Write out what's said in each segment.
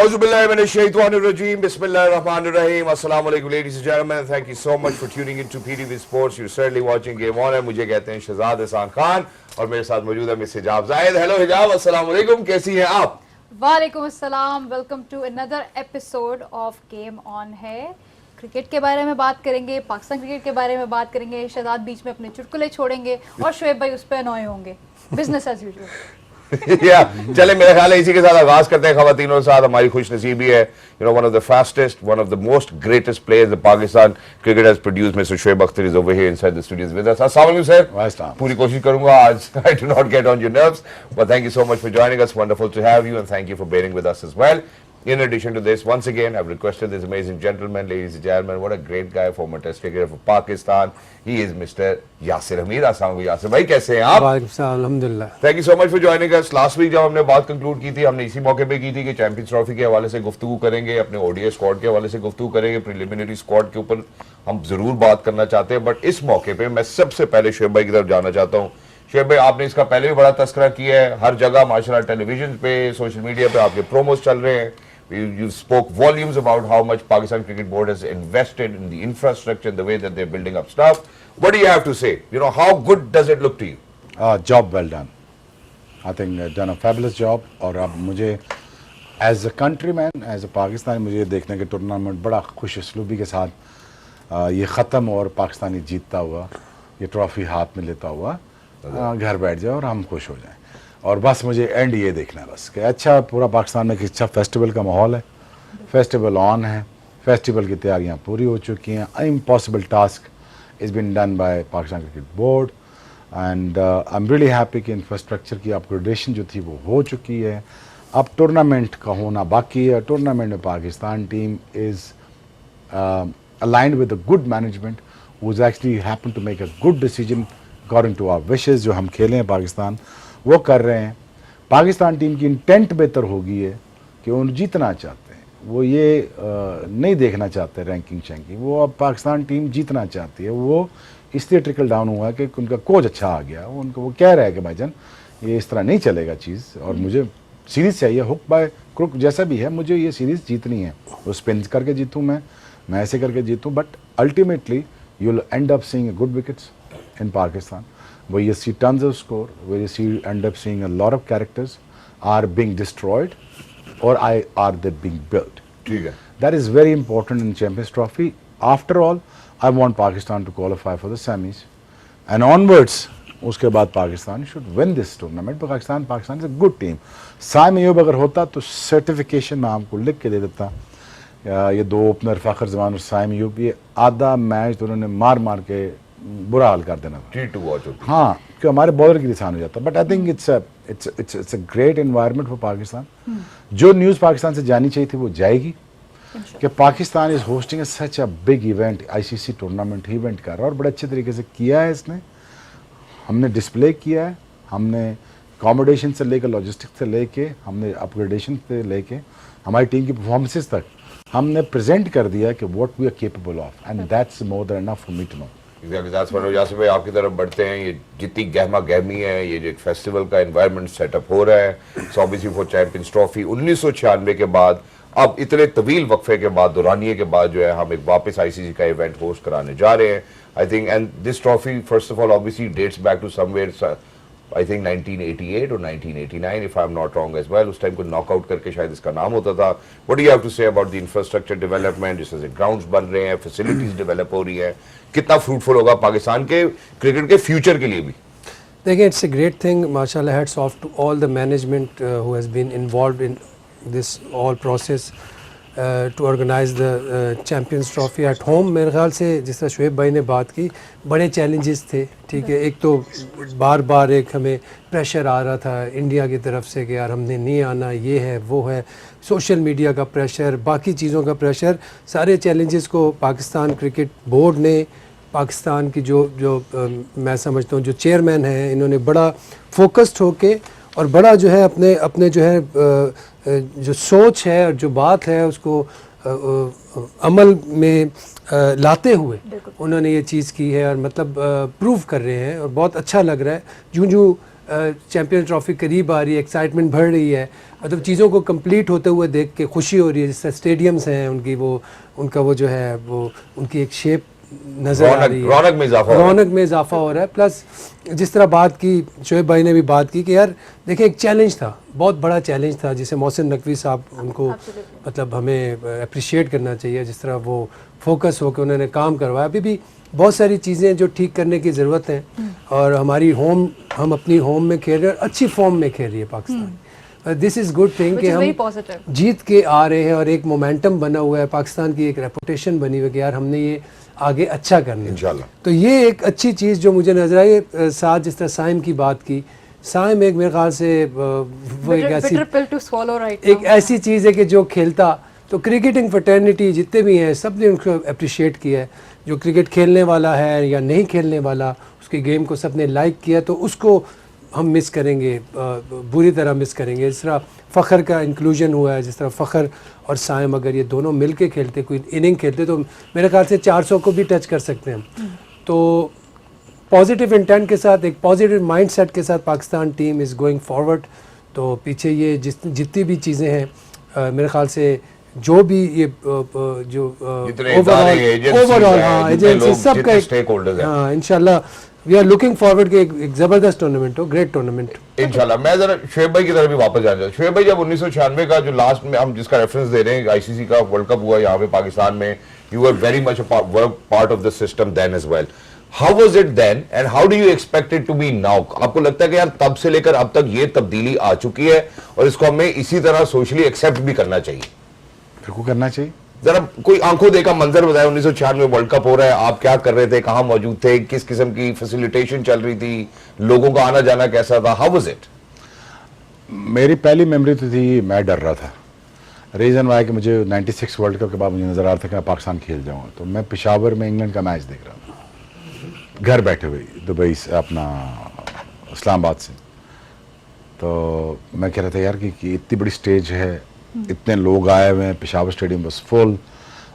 Auzubillahiminash-shaytanir-rajeem. Bismillahir-rahmanir-rahim. Assalamu alaikum, ladies and gentlemen. Thank you so much for tuning in to PTV Sports. You're certainly watching Game On. है मुझे कहते हैं शहजाद एहसान खान और मेरे साथ मौजूद है मिस हिजाब जाहिद. हेलो हिजाब, अस्सलाम वालेकुम, कैसी हैं आप? वालेकुम अस्सलाम. Welcome to another episode of game on है. क्रिकेट के बारे में बात करेंगे, पाकिस्तान क्रिकेट के बारे में बात करेंगे. शहजाद बीच में अपने चुटकुले छोड़ेंगे और शोएब भाई उस पर अनॉय होंगे. Business as usual. चले मेरे ख्याल है इसी के साथ आगाज करते हैं. खवातीनों के साथ हमारी खुश नसीबी है, you know, one of the fastest, one of the most greatest players the Pakistan cricket has produced. Mister Shoaib Akhtar is over here inside the studios with us. अस्सलाम वालेकुम सर. पूरी कोशिश करूंगा आज I do not get on your nerves, but thank you so much for joining us. Wonderful to have you and thank you for bearing with us as well. In addition to this, once again, I've requested this amazing gentleman, ladies and gentlemen, what a great guy, former Test cricketer for Pakistan. He is Mr. Yasir Hamid. Assalamu alaikum Yasir भाई, कैसे हैं आप? अल्हम्दुलिल्लाह. Thank you so much for joining us. Last week जब हमने बात conclude की थी, हमने इसी मौके पे की थी कि चैंपियंस ट्रॉफी के हवाले से गुफ्तगू करेंगे, अपने ओडीआई स्क्वाड के हवाले से गुफ्तगू करेंगे, प्रिलिमिनरी स्क्वाड के ऊपर हम जरूर बात करना चाहते हैं. बट इस मौके पे मैं सबसे पहले शोएब भाई की तरफ जाना चाहता हूँ. शोएब भाई, आपने इसका पहले भी बड़ा तस्करा किया है, हर जगह माशाल्लाह, टेलीविजन पे, सोशल मीडिया पे आपके प्रोमोस चल रहे हैं. You spoke volumes about how much Pakistan Cricket Board has invested in the infrastructure and the way that they're building up stuff. What do you have to say? You know, how good does it look to you? Job well done. I think done a fabulous job. और अब मुझे as a countryman, as a Pakistani, मुझे देखने के tournament बड़ा खुश उसलूबी के साथ ये ख़त्म और पाकिस्तानी जीतता हुआ, ये ट्रॉफी हाथ में लेता हुआ घर बैठ जाए और हम खुश हो जाएं. और बस मुझे एंड ये देखना है बस कि अच्छा पूरा पाकिस्तान में कि अच्छा फेस्टिवल का माहौल है, फेस्टिवल ऑन है, फेस्टिवल की तैयारियां पूरी हो चुकी हैं. Impossible task is been done by Pakistan cricket board and I am really happy कि इंफ्रास्ट्रक्चर की अपग्रेडेशन जो थी वो हो चुकी है. अब टूर्नामेंट का होना बाकी है. टूर्नामेंट में Pakistan team is aligned with a good management who is actually happen to make a good decision according to our wishes. जो हम खेले हैं पाकिस्तान वो कर रहे हैं. पाकिस्तान टीम की इंटेंट बेहतर हो गई है कि वो जीतना चाहते हैं, वो ये नहीं देखना चाहते रैंकिंग शैंकिंग. वो अब पाकिस्तान टीम जीतना चाहती है. वो इसलिए ट्रिकल डाउन हुआ है कि उनका कोच अच्छा आ गया. उनको वो कह रहा है कि भाईजान ये इस तरह नहीं चलेगा चीज़ और मुझे सीरीज़ चाहिए, हुक बाय क्रुक जैसा भी है, मुझे ये सीरीज़ जीतनी है. वो स्पिन करके जीतूँ, मैं ऐसे करके जीतूँ, but ultimately you will end up seeing good wickets in Pakistan, where you see tons of score, where you see end up seeing a lot of characters are being destroyed or are they being built. That is very important in Champions Trophy. After all, I want Pakistan to qualify for the semis and onwards. उसके बाद Pakistan should win this tournament. Pakistan is a good team. Saim Ayub अगर होता तो certification में आपको लिख के दे देता. ये दो ओपनर फ़खर जमान और साइम अयूब, ये आधा मैच तो उन्होंने मार के बुरा हाल कर देना. हाँ, क्योंकि हमारे बॉलर की निशान हो जाता. But I think it's a great environment for Pakistan. जो न्यूज़ पाकिस्तान से जानी चाहिए थी वो जाएगी कि Pakistan is hosting such a big event. ICC tournament event कर रहा है और बड़े अच्छे तरीके से किया है इसने. हमने डिस्प्ले किया है, हमने अकोमोडेशन से लेकर लॉजिस्टिक्स से लेके, हमने अपग्रेडेशन से लेके हमारी टीम की परफॉर्मेंसेस तक हमने प्रेजेंट कर दिया कि what we are capable of, and that's more than enough for me to know. Yasir भाई, आपकी तरफ बढ़ते हैं. ये जितनी गहमा गहमी है, ये जो एक फेस्टिवल का एनवायरनमेंट सेटअप हो रहा है, ऑब्वियसली फॉर चैंपियंस ट्रॉफी 1996 के बाद, अब इतने तवील वक्फे के बाद, दौरानिए के बाद जो है हम एक वापस आईसीसी का इवेंट होस्ट कराने जा रहे हैं. I think and this trophy first of all obviously dates back to somewhere I think 1988 और 1989 if I am not wrong as well. उस टाइम को नॉकआउट करके शायद इसका नाम होता था. What do you have to say about the infrastructure development, जैसे ग्राउंड्स बन रहे हैं, फैसिलिटीज डेवलप हो रही है, कितना फ्रूटफुल होगा पाकिस्तान के क्रिकेट के फ्यूचर के लिए भी? देखिए, इट्स अ ग्रेट थिंग. माशाल्लाह, hats off to all the management who has been involved in this all process to organise the champions trophy at home. मेरे ख्याल से जिस तरह शोएब भाई ने बात की, बड़े चैलेंजेस थे. ठीक है, एक तो बार बार एक हमें प्रेशर आ रहा था इंडिया की तरफ से कि यार हमने नहीं आना, ये है वो है, सोशल मीडिया का प्रेशर, बाकी चीज़ों का प्रेशर. सारे चैलेंजेस को पाकिस्तान क्रिकेट बोर्ड ने, पाकिस्तान की जो मैं समझता हूँ जो चेयरमैन हैं, इन्होंने बड़ा फोकस्ड होके और बड़ा जो है अपने जो है जो सोच है और जो बात है उसको अमल में लाते हुए उन्होंने ये चीज़ की है और मतलब प्रूव कर रहे हैं और बहुत अच्छा लग रहा है. जो चैम्पियंस ट्रॉफी करीब आ रही है, एक्साइटमेंट बढ़ रही है, मतलब चीज़ों को कंप्लीट होते हुए देख के खुशी हो रही है। जिस तरह स्टेडियम्स हैं उनकी, वो उनका वो जो है वो उनकी एक शेप नज़र आ रही है, रौनक में इजाफा हो रहा है। रौनक में इजाफा हो रहा है। प्लस जिस तरह बात की, शोएब भाई ने भी बात की कि यार देखिए एक चैलेंज था, बहुत बड़ा चैलेंज था, जिसे मोहसिन नकवी साहब उनको मतलब हमें अप्रिशिएट करना चाहिए। जिस तरह वो फोकस होकर उन्होंने काम करवाया। अभी भी बहुत सारी चीज़ें जो ठीक करने की ज़रूरत है, और हमारी हम अपनी होम में खेल रहे हैं, अच्छी फॉर्म में खेल रही है Pakistan. This is good thing कि हम जीत के आ रहे हैं और एक मोमेंटम बना हुआ है, पाकिस्तान की एक रेपुटेशन बनी हुई है कि यार हमने ये आगे अच्छा करना है इंशाल्लाह। तो ये एक अच्छी चीज़ जो मुझे नजर आई। साथ जिस तरह साइम की बात की, साइम एक मेरे ख्याल से वो एक ऐसी चीज़ है कि जो खेलता, तो क्रिकेटिंग फर्टर्निटी जितने भी हैं सब ने उनको अप्रिशिएट किया है। जो क्रिकेट खेलने वाला है या नहीं खेलने वाला, उसकी गेम को सब ने लाइक किया, तो उसको हम मिस करेंगे, बुरी तरह मिस करेंगे। जिस तरह फ़खर का इंक्लूजन हुआ है, जिस तरह फ़खर और साइम अगर ये दोनों मिल के खेलते, कोई इनिंग खेलते, तो मेरे ख्याल से 400 को भी टच कर सकते हैं हम। तो पॉजिटिव इंटेंट के साथ, एक पॉजिटिव माइंडसेट के साथ Pakistan team is going forward. तो पीछे ये जितनी भी चीज़ें हैं, मेरे ख्याल से जो भी ये जो ओवरऑल हाँ एजेंसी सबका स्टेक होल्डर्स है, हाँ इंशाल्लाह वी आर लुकिंग फॉरवर्ड कि एक जबरदस्त टूर्नामेंट हो, ग्रेट टूर्नामेंट इंशाल्लाह। मैं जरा शोएब भाई की तरफ भी वापस जाना चाहता हूं। शोएब भाई, जब 1996 का जो लास्ट में हम जिसका रेफरेंस दे रहे हैं, आईसीसी का वर्ल्ड कप हुआ यहाँ पे पाकिस्तान में, you were very much part of the system then as well. How was it then and how do you expect it to be now? आपको लगता है कि यार तब से लेकर अब तक ये तब्दीली आ चुकी है और इसको हमें इसी तरह सोशली एक्सेप्ट भी करना चाहिए? बिल्कुल करना चाहिए। जरा कोई आंखों देखा मंजर बताया, 1996 वर्ल्ड कप हो रहा है, आप क्या कर रहे थे, कहां मौजूद थे, किस किस्म की फैसिलिटेशन चल रही थी, लोगों का आना जाना कैसा था, हाउ वाज इट? मेरी पहली मेमोरी तो थी, मैं डर रहा था। रीज़न वाई कि मुझे 96 वर्ल्ड कप के बाद मुझे नज़र आ रहा था कि मैं पाकिस्तान खेल जाऊँगा। तो मैं पेशावर में इंग्लैंड का मैच देख रहा था, घर बैठे हुए दुबई से, अपना इस्लामाबाद से। तो मैं कह रहा था यार कि इतनी बड़ी स्टेज है, इतने लोग आए हुए हैं, पेशावर स्टेडियम बस फुल,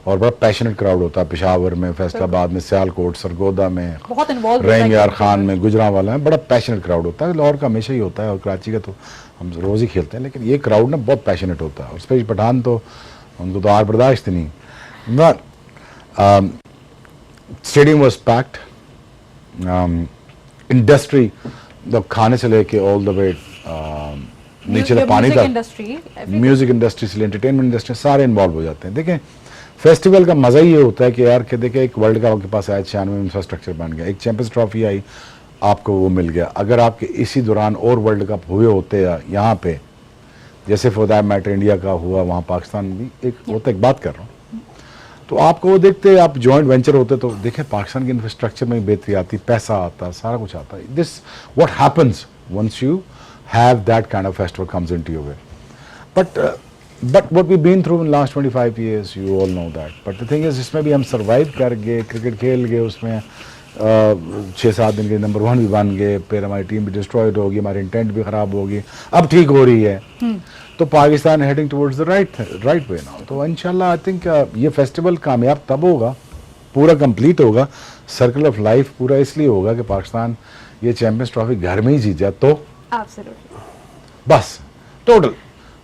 और बड़ा पैशनेट क्राउड होता है पेशावर में, फैसलाबाद में, सियालकोट, सरगोदा में, रहीम यार खान में, गुजरांवाला में, बड़ा पैशनेट क्राउड होता है। लाहौर का हमेशा ही होता है और कराची का तो हम रोज़ ही खेलते हैं, लेकिन ये क्राउड ना बहुत पैशनेट होता है। और स्पेशली पठान तो उनको तो आर बर्दाश्त नहीं। स्टेडियम वॉज पैक्ड, इंडस्ट्री खाने से लेके ऑल द वे नीचे पानी तक, म्यूजिक इंडस्ट्री से एंटरटेनमेंट इंडस्ट्री सारे इन्वॉल्व हो जाते हैं। देखें फेस्टिवल का मज़ा ही ये होता है कि यार कि देखें एक वर्ल्ड कप आपके पास आया, 96 में इंफ्रास्ट्रक्चर बन गया, एक चैंपियंस ट्रॉफी आई, आपको वो मिल गया। अगर आपके इसी दौरान और वर्ल्ड कप हुए होते यहाँ पे, जैसे फॉर दैट मैटर इंडिया का हुआ, वहाँ पाकिस्तान भी एक होता, एक बात कर रहा हूँ, तो आपको वो देखते, आप जॉइंट वेंचर होते, तो देखें पाकिस्तान के इंफ्रास्ट्रक्चर में बेहतरी आती, पैसा आता, सारा कुछ आता है। This what happens once you have that kind of festival comes into your way. But what we've been through in last 25 years, you all know that. But the thing is, इसमें भी हम survive कर गए, cricket खेल गए, उसमें 6-7 दिन के नंबर 1 भी बन गए, फिर हमारी टीम भी डिस्ट्रॉयड होगी, हमारी इंटेंट भी खराब होगी, अब ठीक हो रही है। तो Pakistan heading towards the right way now. तो इंशाल्लाह आई थिंक ये फेस्टिवल कामयाब तब होगा, पूरा कंप्लीट होगा, सर्कल ऑफ लाइफ पूरा इसलिए होगा कि पाकिस्तान ये चैंपियंस ट्रॉफी घर में ही जीत जाए, तो बस टोटल,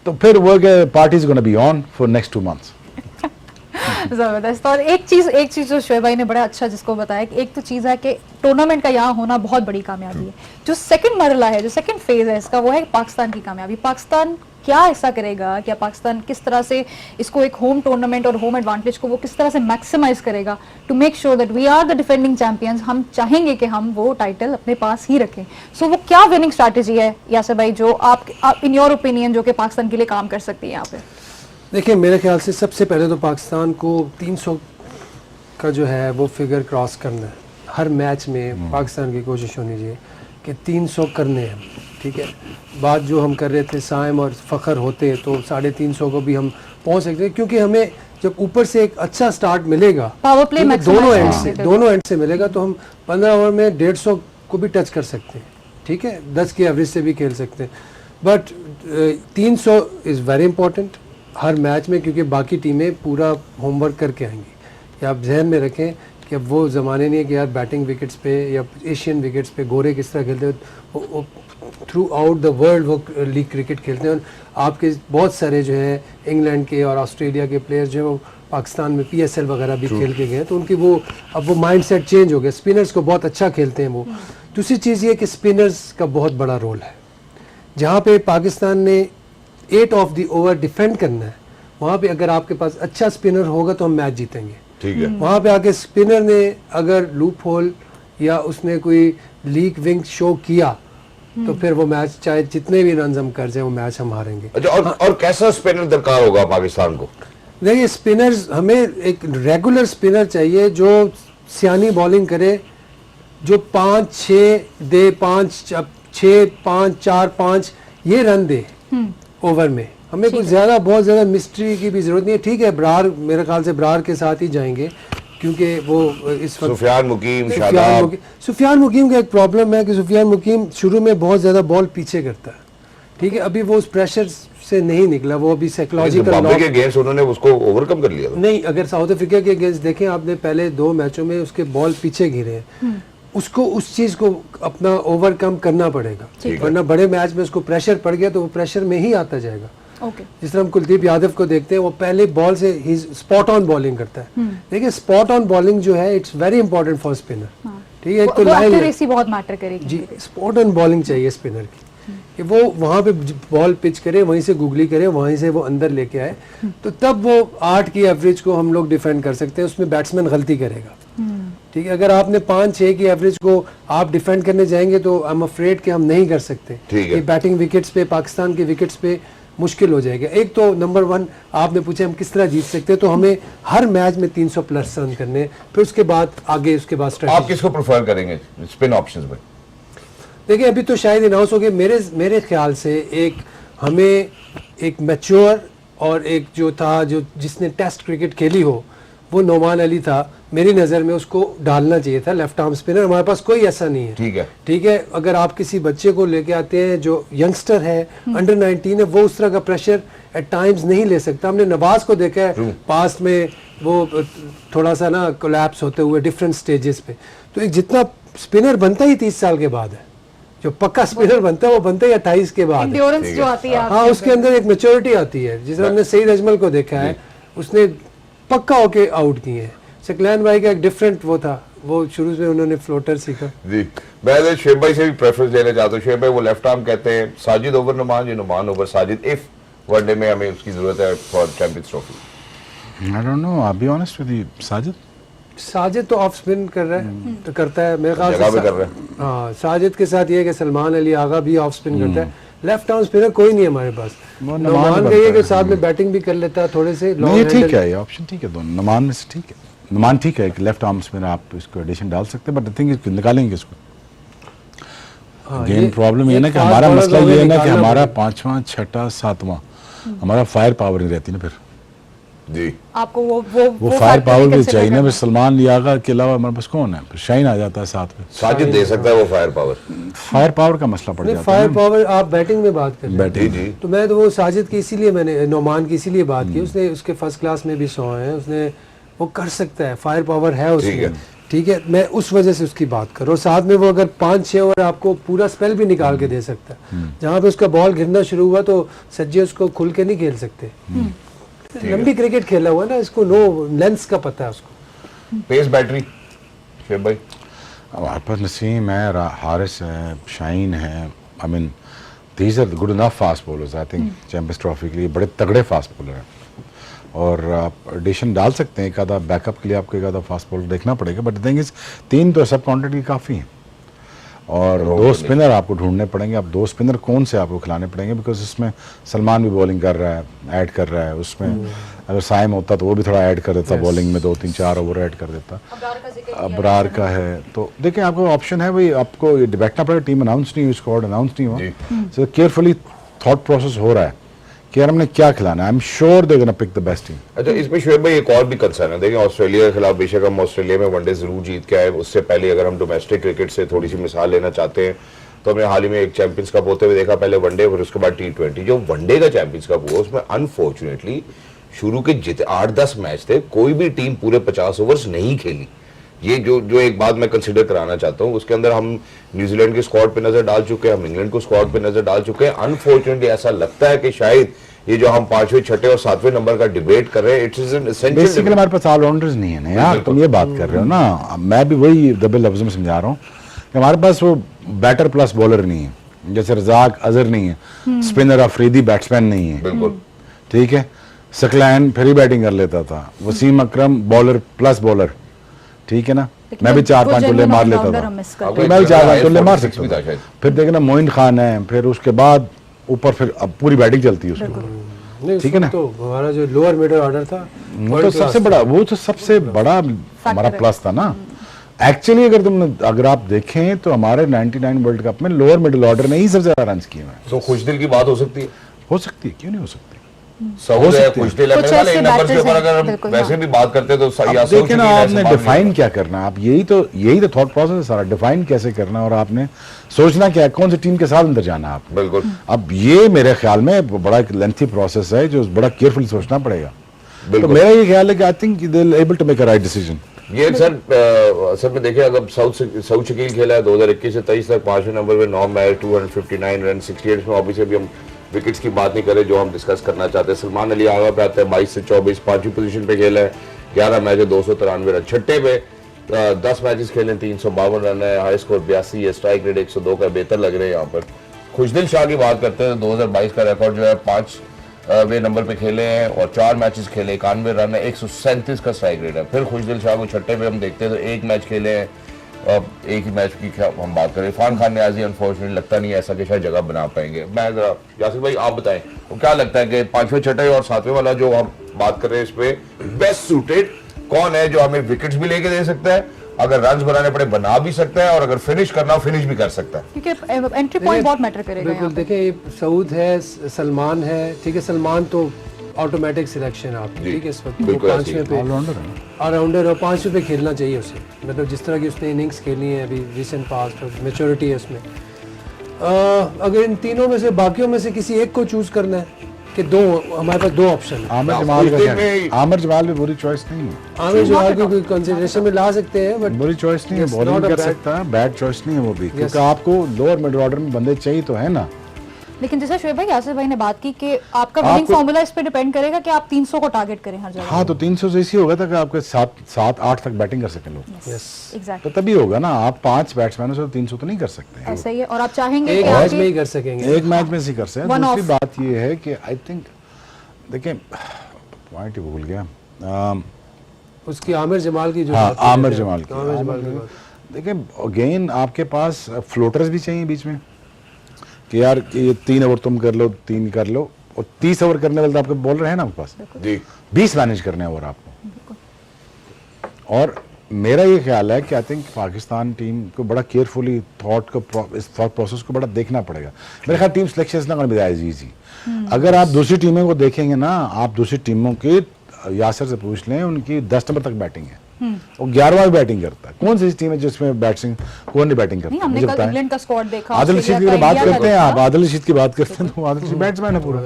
तो फिर वो party is gonna be on for next 2 months। जबरदस्त। और एक चीज जो शोएब भाई ने बड़ा अच्छा जिसको बताया कि एक तो चीज़ है कि टूर्नामेंट का यहाँ होना बहुत बड़ी कामयाबी है। जो सेकंड मरला है, जो सेकंड फेज है इसका, वो है पाकिस्तान की कामयाबी। पाकिस्तान क्या ऐसा करेगा, क्या पाकिस्तान किस तरह से इसको एक होम टूर्नामेंट और होम एडवांटेज को वो किस तरह से मैक्सिमाइज करेगा to make sure that we are the defending champions. हम चाहेंगे कि हम वो टाइटल अपने पास ही रखें। सो वो क्या विनिंग स्ट्रैटेजी है यासिर भाई, जो आप इन योर ओपिनियन जो कि पाकिस्तान के लिए काम कर सकती है यहाँ पे? देखिए मेरे ख्याल से सबसे पहले तो पाकिस्तान को 300 का जो है वो फिगर क्रॉस करना है। हर मैच में पाकिस्तान की कोशिश होनी चाहिए कि 300 करने हैं, ठीक है। बात जो हम कर रहे थे साइम और फ़खर होते तो 350 को भी हम पहुंच सकते हैं, क्योंकि हमें जब ऊपर से एक अच्छा स्टार्ट मिलेगा, पावर प्ले दोनों एंड से मिलेगा, तो हम 15 ओवर में 150 को भी टच कर सकते हैं, ठीक है। 10 की एवरेज से भी खेल सकते हैं। But 300 is very important her match में, क्योंकि बाकी टीमें पूरा होमवर्क करके आएंगी। या आप जहन में रखें कि अब वो ज़माने नहीं है कि यार बैटिंग विकेट्स पे या एशियन विकेट्स पे गोरे किस तरह खेलते हैं, थ्रू आउट द वर्ल्ड वो लीग क्रिकेट खेलते हैं। और आपके बहुत सारे जो है इंग्लैंड के और ऑस्ट्रेलिया के प्लेयर्स जो है वो पाकिस्तान में PSL वगैरह भी खेल के गए हैं, तो उनकी वो अब वो माइंडसेट चेंज हो गया। स्पिनर्स को बहुत अच्छा खेलते हैं वो। दूसरी चीज़ ये कि स्पिनर्स का बहुत बड़ा रोल है। जहाँ पे पाकिस्तान ने 8 ऑफ द ओवर डिफेंड करना है, वहाँ पे अगर आपके पास अच्छा स्पिनर होगा तो हम मैच जीतेंगे। ठीक है। वहाँ पे आके स्पिनर ने अगर लूप होल या उसने कोई लीक विंग शो किया तो फिर वो मैच चाहे जितने भी रन हम कर जाए वो मैच हम हारेंगे। अच्छा, और कैसा स्पिनर दरकार होगा पाकिस्तान को? देखिए स्पिनर्स, हमें एक रेगुलर स्पिनर चाहिए जो सियानी बॉलिंग करे, जो 5-6 दे, 5-6, 5-4-5 ये रन दे ओवर में। हमें कुछ ज़्यादा बहुत ज़्यादा मिस्ट्री की भी ज़रूरत नहीं है। ठीक है, ब्रार मेरे ख्याल से ब्रार के साथ ही जाएंगे क्योंकि वो इस वक्त सुफियान मुकीम, शादाब। सुफियान मुकीम का एक प्रॉब्लम है कि सुफियान मुकीम शुरू में बहुत ज़्यादा बॉल पीछे करता है। ठीक है, अभी वो उस प्रेशर से नहीं निकला, वो अभी साइकोलॉजिकल जिम्बाब्वे के अगेंस्ट उन्होंने उसको ओवरकम कर लिया था। नहीं, अगर साउथ अफ्रीका के अगेंस्ट देखें आपने, पहले 2 मैचों में उसके बॉल पीछे गिरे हैं। उसको उस चीज़ को अपना ओवरकम करना पड़ेगा, वरना बड़े मैच में उसको प्रेशर पड़ गया तो वो प्रेशर में ही आता जाएगा। जिस तरह हम कुलदीप यादव को देखते हैं, वो पहले बॉल से ही स्पॉट ऑन बॉलिंग करता है। देखिए स्पॉट ऑन बॉलिंग जो है it's very important for spinner. ठीक है, एक तो लाइन एक्यूरेसी बहुत मैटर करेगी जी, स्पॉट ऑन बॉलिंग चाहिए स्पिनर की कि वो वहाँ पे बॉल पिच करे, वहीं से गुगली करे, वहीं से वो अंदर लेके आए, तो तब वो 8 की एवरेज को हम लोग डिफेंड कर सकते हैं। उसमें बैट्समैन गलती करेगा। ठीक है, अगर आपने 5-6 की एवरेज को आप डिफेंड करने जाएंगे तो आई एम अफ्रेड कि हम नहीं कर सकते। ये बैटिंग विकेट्स पे, पाकिस्तान के विकेट्स पे मुश्किल हो जाएगा। एक तो नंबर 1 आपने पूछा हम किस तरह जीत सकते हैं, तो हमें हर मैच में 300 प्लस रन करने, फिर उसके बाद आगे उसके बाद स्ट्रेटजी। आप किसको प्रेफर करेंगे स्पिन ऑप्शंस में? देखिए अभी तो शायद अनाउंस हो गए। मेरे ख्याल से हमें एक मैच्योर और एक जो था जो जिसने टेस्ट क्रिकेट खेली हो वो नोमान अली था। मेरी नज़र में उसको डालना चाहिए था लेफ्ट आर्म स्पिनर। हमारे पास कोई ऐसा नहीं है। ठीक है, अगर आप किसी बच्चे को लेके आते हैं जो यंगस्टर है, अंडर 19 है, वो उस तरह का प्रेशर एट टाइम्स नहीं ले सकता। हमने नवाज को देखा है पास्ट में, वो थोड़ा सा ना कोलैप्स होते हुए डिफरेंट स्टेजेस पे। तो एक जितना स्पिनर बनता ही 30 साल के बाद है, जो पक्का स्पिनर बनता है वो बनता ही 28 के बाद। एंड्योरेंस जो आती है, हाँ, उसके अंदर एक मैच्योरिटी आती है। जिस तरह हमने सईद अजमल को देखा है, उसने पक्का होके आउट किए हैं। सकलैन भाई का एक डिफरेंट वो था, वो शुरू से उन्होंने फ्लोटर सीखा जी। मैं शेब भाई से भी प्रेफरेंस लेना चाहता हूँ। शेब भाई वो लेफ्ट आर्म कहते हैं, साजिद ओवर नुमान या Nauman over Sajid, if one day में हमें उसकी जरूरत है for champions trophy. I don't know, I be honest with you, Sajid तो ऑफ स्पिन कर रहा है, तो करता है मेरे ख्याल जगह से। पे कर रहा है। हाँ, साजिद के साथ ये है कि सलमान अली आगा भी ऑफ स्पिन करता है। लेफ्ट आर्म स्पिनर कोई नहीं है हमारे पास। नमान का ये कि साथ में बैटिंग भी कर लेता है थोड़े से। नहीं, ठीक है, ये ऑप्शन ठीक है दोनों। नमान में से ठीक है, नमान ठीक है, लेफ्ट आर्म स्पिनर आप इसको एडिशन डाल सकते हैं, बट आई थिंक निकालेंगे इसको। गेम प्रॉब्लम ये ना कि हमारा मसला ये है ना कि हमारा 5वां 6वां 7वां हमारा फायर पावर नहीं रहती ना। फिर जी आपको वो फायर पावर भी चाहिए ना। फिर सलमान लियागा के अलावा हमारे पास कौन है? फिर शाहीन आ जाता है साथ में, साजिद दे सकता है वो फायर पावर। फायर पावर का मसला पड़ जाता है। फायर पावर आप बैटिंग में बात कर रहे हैं जी। तो मैं तो वो साजिद की इसीलिए मैंने नोमान की इसीलिए बात की। उसने उसके फर्स्ट क्लास में भी 100 हैं, उसने वो कर सकता है, फायर पावर है उसमें। ठीक है, मैं उस वजह से उसकी बात कर रहा हूँ। साथ में वो अगर 5-6 ओवर आपको पूरा स्पेल भी निकाल के दे सकता है। जहाँ पे उसका बॉल गिरना शुरू हुआ तो सज्जे उसको खुल के नहीं खेल सकते। लंबी क्रिकेट खेला हुआ ना, इसको नो लेंस का पता है उसको। पेस बैटरी शेब भाई हमारे पास नसीम है, हारिस है, शाहीन है। I mean these are good enough fast bowlers. I think champions trophy के लिए बड़े तगड़े फास्ट बॉलर हैं। और आप एडिशन डाल सकते हैं, एक आधा बैकअप के लिए आपको एक आधा फास्ट बॉलर देखना पड़ेगा। बट थिंग इज 3 तो सब क्वांटिटी काफ़ी हैं। और 2 स्पिनर आपको ढूंढने पड़ेंगे। अब 2 स्पिनर कौन से आपको खिलाने पड़ेंगे, बिकॉज इसमें सलमान भी बॉलिंग कर रहा है, ऐड कर रहा है। उसमें अगर साइम होता तो वो भी थोड़ा ऐड कर देता बॉलिंग में, 2-3-4 ओवर ऐड कर देता। अबरार का है तो देखिए आपको ऑप्शन है भाई, आपको बैठना पड़ेगा। टीम अनाउंस नहीं हुई, स्क्वाड अनाउंस नहीं हुआ, so केयरफुली थॉट प्रोसेस हो रहा है कि यार हमने क्या खिलाना है। I am sure they gonna pick the best team. अच्छा, इसमें शुएब भाई एक और भी कंसर्न है। देखिए ऑस्ट्रेलिया के खिलाफ बेशक हम ऑस्ट्रेलिया में वनडे जरूर जीत के आए, उससे पहले अगर हम डोमेस्टिक क्रिकेट से थोड़ी सी मिसाल लेना चाहते हैं तो हमने हाल ही में एक चैंपियंस कप होते हुए देखा, पहले वनडे फिर उसके बाद T20। जो वनडे का चैंपियंस कप हुआ उसमें अनफॉर्चुनेटली शुरू के 8-10 मैच थे, कोई भी टीम पूरे 50 ओवर्स नहीं खेली। ये जो एक बात मैं कंसिडर कराना चाहता हूँ, उसके अंदर हम न्यूजीलैंड के स्क्वाड पे नजर डाल चुके हैं, हम इंग्लैंड को स्क्वाड पे नजर डाल चुके हैं। अनफॉर्चुनेटली ऐसा लगता है कि शायद ये जो हम 5वें 6वें और 7वें नंबर का डिबेट कर रहे हैं, it is an basically essential. हमारे पास ऑलराउंडर्स नहीं है ना यार, तुम ये बात कर रहे हो ना, मैं भी वही डबल लफ्ज़ में समझा रहा हूँ कि हमारे पास वो बैटर प्लस बॉलर नहीं है। जैसे रजाक अजहर नहीं है, स्पिनर अफरीदी बैट्समैन नहीं है, बिल्कुल ठीक है। सकलैन फिर ही बैटिंग कर लेता था, वसीम अकरम बॉलर प्लस बॉलर, ठीक है ना। लेकिन मैं भी वो 4-5 टुल्ले genuine मार लेता all-rounder था, हम miss करते हैं। तो मैं भी 4-5 टुल्ले मार 46 भी सकता था था। शायद। फिर देखना मोइन खान है, फिर उसके बाद ऊपर फिर अब पूरी बैटिंग चलती है उसको। नहीं ठीक है ना? तो हमारा जो लोअर मिडिल ऑर्डर था वो तो सबसे बड़ा, वो तो सबसे बड़ा हमारा है। प्लस था ना। एक्चुअली अगर आप देखें तो हमारे 99 वर्ल्ड कप में लोअर मिडिल ऑर्डर ने ही सबसे ज्यादा रन किए हैं। तो खुशदिल की बात हो सकती है, हो सकती है, क्यों नहीं हो सकती। सऊद है, सकती है। खुशदिल है, कुछ मेरे ख्याल ऐसे एक नंबर के batters ऊपर हैं, अगर हम बिल्कुल, वैसे हाँ। भी बात करते हैं तो अब यासिर देखें ना, शकील ऐसे आपने बात नहीं डिफाइन करता। क्या करना है, आप यही तो थॉट प्रोसेस है सारा, डिफाइन कैसे करना है और आपने सोचना क्या है, कौन सी टीम के साथ अंदर जाना है आपको। बिल्कुल अब ये मेरे ख्याल में बड़ा एक लेंथी प्रोसेस है जो बड़ा केयरफुल सोचना पड़ेगा। तो बिल्कुल। मेरा ये ख्याल है कि I think they will able to make a right decision. ये सर असल में देखिए, अगर सऊद शकील खेला है 2021 से 23 तक 5वें नंबर पे 9 मैच 259 रन 68 में। ऑब्वियसली अभी हम विकेट्स की बात नहीं करें जो हम डिस्कस करना चाहते हैं। सलमान अली आगा पे आते हैं 22 से 24, 5वीं पोजीशन पे खेला है, 11 मैच है 293 रन। छठे पे 10 मैचेस खेले 352 रन है, हाई स्कोर 82 है, स्ट्राइक रेट 102 का बेहतर लग रहे हैं यहाँ पर। खुशदिल शाह की बात करते हैं, 2022 का रिकॉर्ड जो है 5वें नंबर पे खेले हैं और 4 मैचेस खेले, 91 रन है, 137 का स्ट्राइक रेट है। फिर खुशदिल शाह को छठे पे हम देखते हैं तो 1 मैच खेले हैं, अब एक ही मैच की क्या हम बात करें। इरफान खान न्याजी अनफॉर्चुनेटली लगता नहीं है ऐसा कि शायद जगह बना पाएंगे। मैं जरा यासिर भाई आप बताएं, वो क्या लगता है कि 5वें 6वें और 7वें वाला जो हम बात कर रहे हैं इस पे बेस्ट सूटेड कौन है, जो हमें विकेट्स भी लेके दे सकता है, अगर रन्स बनाने पड़े बना भी सकता है, और अगर फिनिश करना फिनिश भी कर सकता है। क्योंकि एंट्री पॉइंट बहुत मैटर करेगा बिल्कुल। यहाँ पे। देखिए सऊद है, सलमान है, ठीक है। सलमान तो ऑटोमेटिक सिलेक्शन आपकी, जी, ठीक है। इस वक्त वो बिल्कुल ऐसे ही। 5वें पे ऑलराउंडर है ना। ऑलराउंडर और 5वें पे खेलना चाहिए उसे, मतलब जिस तरह की उसने इनिंग्स खेली है अभी रिसेंट पास्ट और मैच्योरिटी है उसमें। अगर इन तीनों में से बाकियों में से किसी एक को चूज करना है कि दो, हमारे पास 2 ऑप्शन है। आमिर आप जमाल का कुछ क्या दिन में- है? आमिर जमाल भी बुरी चॉइस नहीं है, आमिर जमाल को कोई कंसिडरेशन में ला सकते हैं, बट बुरी चॉइस नहीं है, Yes, बॉलिंग not a कर bad- सकता है, बैड चॉइस नहीं है वो भी, क्योंकि आपको लोअर मिडिल ऑर्डर में बंदे चाहिए तो है ना। लेकिन जैसे शोएब भाई, यासिर भाई ने बात की कि आपका विनिंग आपको- फॉर्मूला इस पे डिपेंड करेगा कि आप 300 को टारगेट करें हर जगह। हाँ, तो 300 से इसी होगा था कि आपके 7-8 तक बैटिंग कर सकें लोग, यस एग्जैक्टली तो तभी होगा ना। आप 5 बैट्समैनों से तो 300 तो नहीं कर सकते हैं। ऐसा ही है। और आप चाहेंगे एक कि मैच आपके- में ही कर सकेंगे। एक मैच में से कर सकते हैं। One दूसरी off। बात ये है कि आई थिंक देखिए, पॉइंट ही भूल गया। उसकी आमिर जमाल की जो हाँ, बात है, आमिर जमाल की। आमिर जमाल की बात। देखिए अगेन आपके पास फ्लोटर्स भी चाहिए बीच में कि यार कि ये 3 ओवर तुम कर लो, 3 कर लो, और 30 ओवर करने वाले तो आपके बॉलर है ना आपके पास, जी 20 मैनेज करने ओवर आपको। और मेरा ये ख्याल है कि आई थिंक पाकिस्तान टीम को बड़ा केयरफुली इस थॉट प्रोसेस को बड़ा देखना पड़ेगा। मेरे ख्याल team selection is not gonna be that easy. अगर आप दूसरी टीमों को देखेंगे ना, आप दूसरी टीमों के यासर से पूछ लें, उनकी 10 नंबर तक बैटिंग है, वो 11वां बैटिंग करता है। कौन सी टीम है जिसमें बैटिंग कौन नहीं बैटिंग नहीं, करता? हमने मुझे कल बताएं। इंग्लैंड का स्क्वाड देखा, आदिल ऑस्ट्रेलिया रशीद की का, बात इंडिया का करते हैं देखा। आप, आदिल रशीद की बात करते हैं तो आदिल रशीद बैट्समैन है पूरा,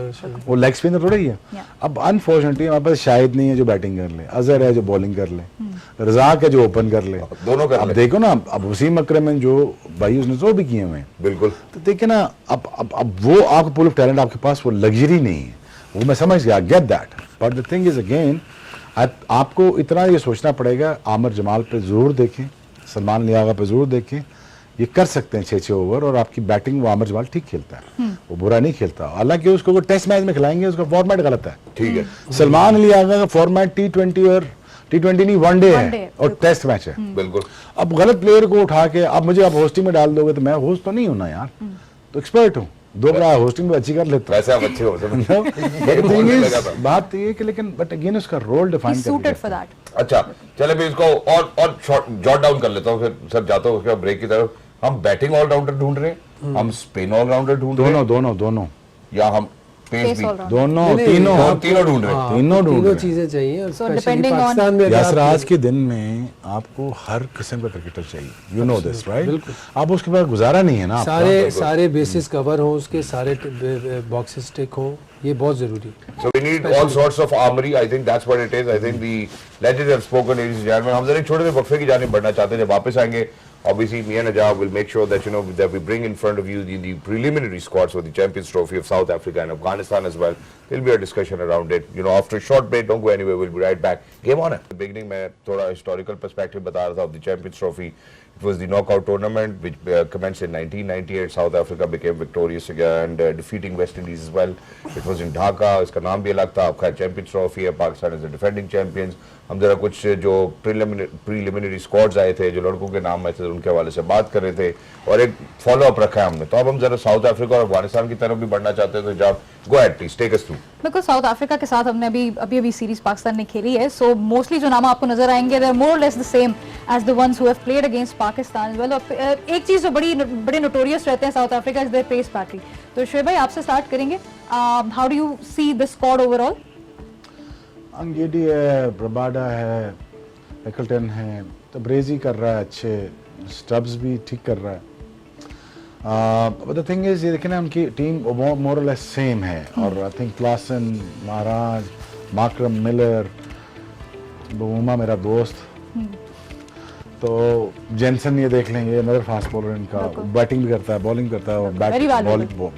वो लेग स्पिनर थोड़ा ही है। अब अनफॉर्चुनेटली हमारे पास शाहिद नहीं है जो बैटिंग कर ले, अजहर है जो बॉलिंग कर ले, रजाक है जो ओपन कर ले, दोनों कर अब ले। देखो ना, अब वसीम अकरम है जो भाई उसने जो भी किए हुए हैं, बिल्कुल तो देखिए ना, अब वो आपको पूल ऑफ टैलेंट आपके पास वो लग्जरी नहीं है, वो मैं समझ गया, get that, but the thing is again आपको इतना ये सोचना पड़ेगा, आमिर जमाल पे जरूर देखें, सलमान अली आगा पे जरूर देखें, ये कर सकते हैं 6-6 ओवर, और आपकी बैटिंग वो आमिर जमाल ठीक खेलता है, वो बुरा नहीं खेलता। हालांकि उसको वो टेस्ट मैच में खिलाएंगे, उसका फॉर्मेट गलत है। ठीक है। सलमान अली आगा का फॉर्मेट T20 और T20 नहीं, वनडे One day, है और टेस्ट मैच है। बिल्कुल अब गलत प्लेयर को उठा के अब मुझे आप होस्टिंग में डाल दोगे तो मैं होस्ट तो नहीं होना यार, तो एक्सपर्ट हूँ, 2 बार होस्टिंग में अच्छी कर लेता हूँ। वैसे आप अच्छे हो समझ But the thing is, बात ये है कि लेकिन बट अगेन उसका role define He's suited for that. अच्छा चले भी इसको और जॉट डाउन कर लेता हूँ, फिर सर जाता हूँ उसके बाद ब्रेक की तरफ। हम बैटिंग ऑलराउंडर ढूंढ रहे हैं, हम स्पिन ऑलराउंडर ढूंढ रहे हैं, दोनों या हम पेस Pace भी all-rounder. दोनों नहीं, नहीं, तीनों हम तीनों ढूंढ रहे हैं। हाँ, तीनों ढूंढ तीनों रहे हैं। चीजें चाहिए, और So especially depending on- Pakistan में अगर यासर आप- आज के दिन में आपको हर किस्म का क्रिकेटर चाहिए, यू नो दिस राइट, आप उसके बाद गुजारा नहीं है ना आपका। सारे बेसिस कवर हों, उसके सारे बॉक्सेस टिक हों, ये बहुत ज़रूरी है। So we need all sorts of armory. I think that's what it is. I think the legends have spoken, ladies and gentlemen. हम जरा एक छोटे से वक्फे की जानिब बढ़ना चाहते हैं. जब वापस आएंगे, obviously me and Ajab will make sure that that we bring in front of you the preliminary squads for the Champions Trophy of South Africa and Afghanistan as well. There'll be a discussion around it. After a short break, don't go anywhere. We'll be right back. Game on. At the beginning, मैं थोड़ा historical perspective बता रहा था of the Champions Trophy. It was the knockout tournament which commenced in 1998. South Africa became victorious again and defeating West Indies as well. It was in Dhaka. इसका नाम भी अलग था. अब खैर Champions Trophy है. Pakistan is the defending champions. हम जरा कुछ जो preliminary squads आए थे, जो लड़कों के नाम आए थे, उनके हवाले से बात कर रहे थे और एक फॉलो अप रखा है हमने. तो अब हम जरा साउथ अफ्रीका और अफगानिस्तान की तरफ भी बढ़ना चाहते हैं. तो जब go ahead please take us through. बिल्कुल, साउथ अफ्रीका के साथ हमने अभी सीरीज पाकिस्तान ने खेली है. सो मोस्टली जो नाम आपको नजर आएंगे, दे आर मोर और less the same as the ones who have played against Pakistan as well. एक चीज जो बड़े नोटोरियस रहते हैं South Africa is their pace battery. तो शोएब भाई आपसे स्टार्ट करेंगे. How do you see the squad overall? Ngidi है, ब्रबाडा है, एकल्टन है, तो ब्रेजी कर रहा है अच्छे, स्टब्स भी ठीक कर रहा है. द थिंग इज ये देखें ना, उनकी टीम मोर और लेस सेम है. और I think Klaasen, Maharaj, माकरम, Miller, Bavuma मेरा दोस्त, तो जेनसन ये देख लेंगे, अनदर फास्ट बॉलर इनका, बैटिंग भी करता है, बॉलिंग करता है और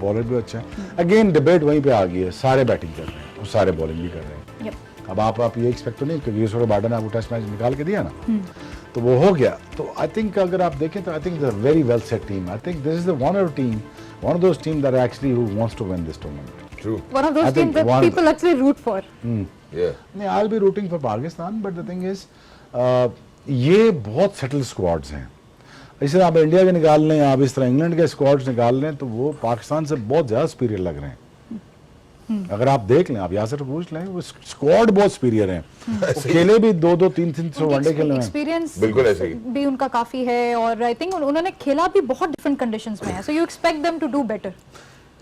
बॉलर भी अच्छा है. अगेन डिबेट वहीं पे आ गई है, सारे बैटिंग कर रहे हैं और सारे बॉलिंग भी कर रहे हैं. अब आप ये एक्सपेक्ट तो नहीं, क्योंकि यूसुफ बाडा ने आपको टेस्ट मैच निकाल के दिया ना, तो वो हो गया. तो आई थिंक अगर आप देखें तो I think the very well set team. I think this is the one of those team that actually who wants to win this tournament. True. One of those teams that people actually root for. Yeah. नहीं, I will be rooting for Pakistan, but the thing is ये बहुत settle squads हैं. इस तरह आप India के निकाल लें, आप इस तरह इंग्लैंड के स्क्वाड्स निकाल लें, तो वो पाकिस्तान से बहुत ज़्यादा सुपीरियर लग रहे हैं. अगर आप देख लें, आप यासर पूछ लें, वो स्क्वाड बहुत सुपीरियर हैं. खेले भी 2-2, 3-3 वनडे खेले हैं. एक्सपीरियंस बिल्कुल ऐसे ही भी उनका काफी है और आई थिंक उन्होंने खेला भी बहुत डिफरेंट कंडीशंस में है. So you expect them to do better.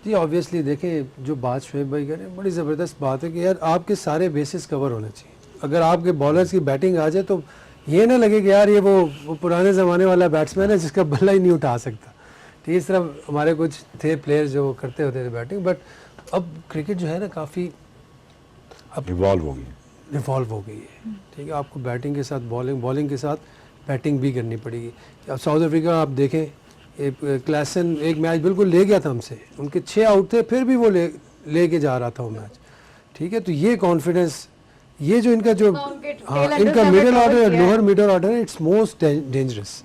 जी ऑब्वियसली देखें, जो बात शोएब भाई करें, बड़ी ज़बरदस्त बात है कि यार आपके सारे बेसिस कवर होने चाहिए. अगर आपके बॉलर्स की बैटिंग आ जाए तो ये ना लगे कि यार ये वो पुराने ज़माने वाला बैट्समैन है जिसका बल्ला ही नहीं उठा सकता. ठीक, इस तरह हमारे कुछ थे प्लेयर्स जो करते होते थे बैटिंग. बट अब क्रिकेट जो है ना काफ़ी अब इवॉल्व हो गई है. ठीक है, आपको बैटिंग के साथ बॉलिंग के साथ बैटिंग भी करनी पड़ेगी. अब साउथ अफ्रीका आप देखें, क्लासन एक मैच बिल्कुल ले गया था हमसे, उनके 6 आउट थे, फिर भी वो ले के जा रहा था वो मैच. ठीक है, तो ये कॉन्फिडेंस, ये जो इनका जो इनका middle order, lower middle order है, इट्स मोस्ट डेंजरस.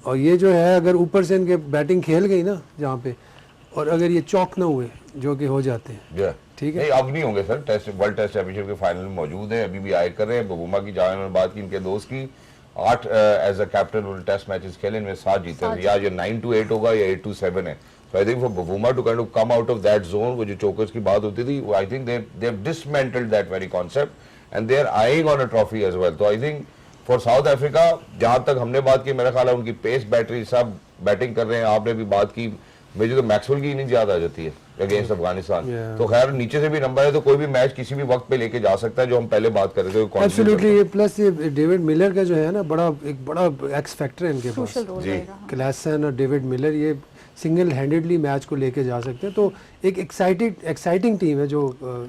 और ये जो है, अगर ऊपर से इनके बैटिंग खेल गई ना जहाँ पे, और अगर ये चौक ना हुए, जो कि हो जाते हैं. ठीक है, नहीं अब नहीं होंगे सर. वर्ल्ड टेस्ट चैंपियनशिप के फाइनल में मौजूद है, अभी भी आए कर रहे हैं. बबूमा की जहाँ उन्होंने बात की, इनके दोस्त की 8 एज अ कैप्टन उन्होंने टेस्ट मैचेस खेले, इनमें 7 जीते हैं. या ये 9-8 होगा या 8-7 है. So I think for Bavuma to kind of come out of that zone, वो जो chokers की बात होती थी, I think they have dismantled that very concept and they are eyeing on a trophy as well. तो I think for South Africa, जहाँ तक हमने बात की, मेरा ख्याल है उनकी पेस बैटरी सब बैटिंग कर रहे हैं. आपने भी बात की, मुझे तो मैक्सवेल की इनिंग्स याद आ जाती है अगेंस्ट अफगानिस्तान. तो खैर नीचे से भी नंबर है, तो कोई भी मैच किसी भी वक्त पे लेके जा सकता है, जो हम पहले बात कर रहे थे. एब्सोल्युटली. प्लस ये डेविड मिलर का जो है ना, एक बड़ा एक्स फैक्टर है इनके पास. क्लासन और डेविड मिलर ये सिंगल हैंडेडली मैच को लेके जा सकते हैं. तो एक एक्साइटिंग टीम है जो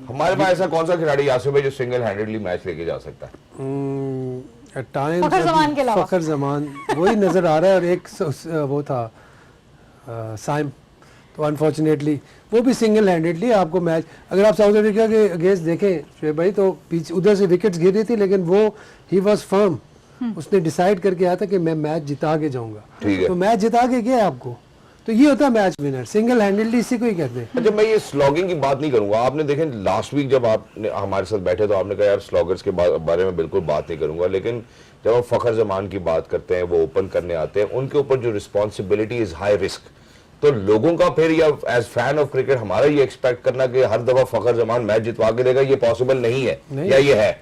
हमारे पास. ऐसा कौन सा खिलाड़ी यासिर भाई जो सिंगल हैंडेडली मैच लेके जा सकता है? एट टाइम्स फखर जमान वही नजर आ रहा है, और एक वो था साइम. तो अनफॉर्चुनेटली वो भी सिंगल हैंडेडली आपको मैच, अगर आप साउथ अफ्रीका के अगेंस्ट देखें शोएब भाई, तो पीछे उधर से विकेट्स गिर रही थी, लेकिन वो ही वाज फर्म. उसने डिसाइड करके आया था कि मैं मैच जिता के जाऊंगा. तो मैच जिता के गया आपको. तो ये होता है मैच विनर, सिंगल हैंडेडली इसी को ही कहते हैं. अच्छा, मैं ये स्लॉगिंग की बात नहीं करूंगा. आपने देखें लास्ट वीक जब आपने हमारे साथ बैठे, तो आपने कहा यार स्लॉगर्स के बारे में बिल्कुल बात नहीं करूंगा. लेकिन जब हम फखर जमान की बात करते हैं, वो ओपन करने आते हैं, उनके ऊपर जो रिस्पॉन्सिबिलिटी इज हाई रिस्क. तो लोगों का फिर, या एज फैन ऑफ क्रिकेट हमारा ये एक्सपेक्ट करना कि हर दफा फखर जमान मैच जितवा के देगा, ये पॉसिबल नहीं है. या ये है?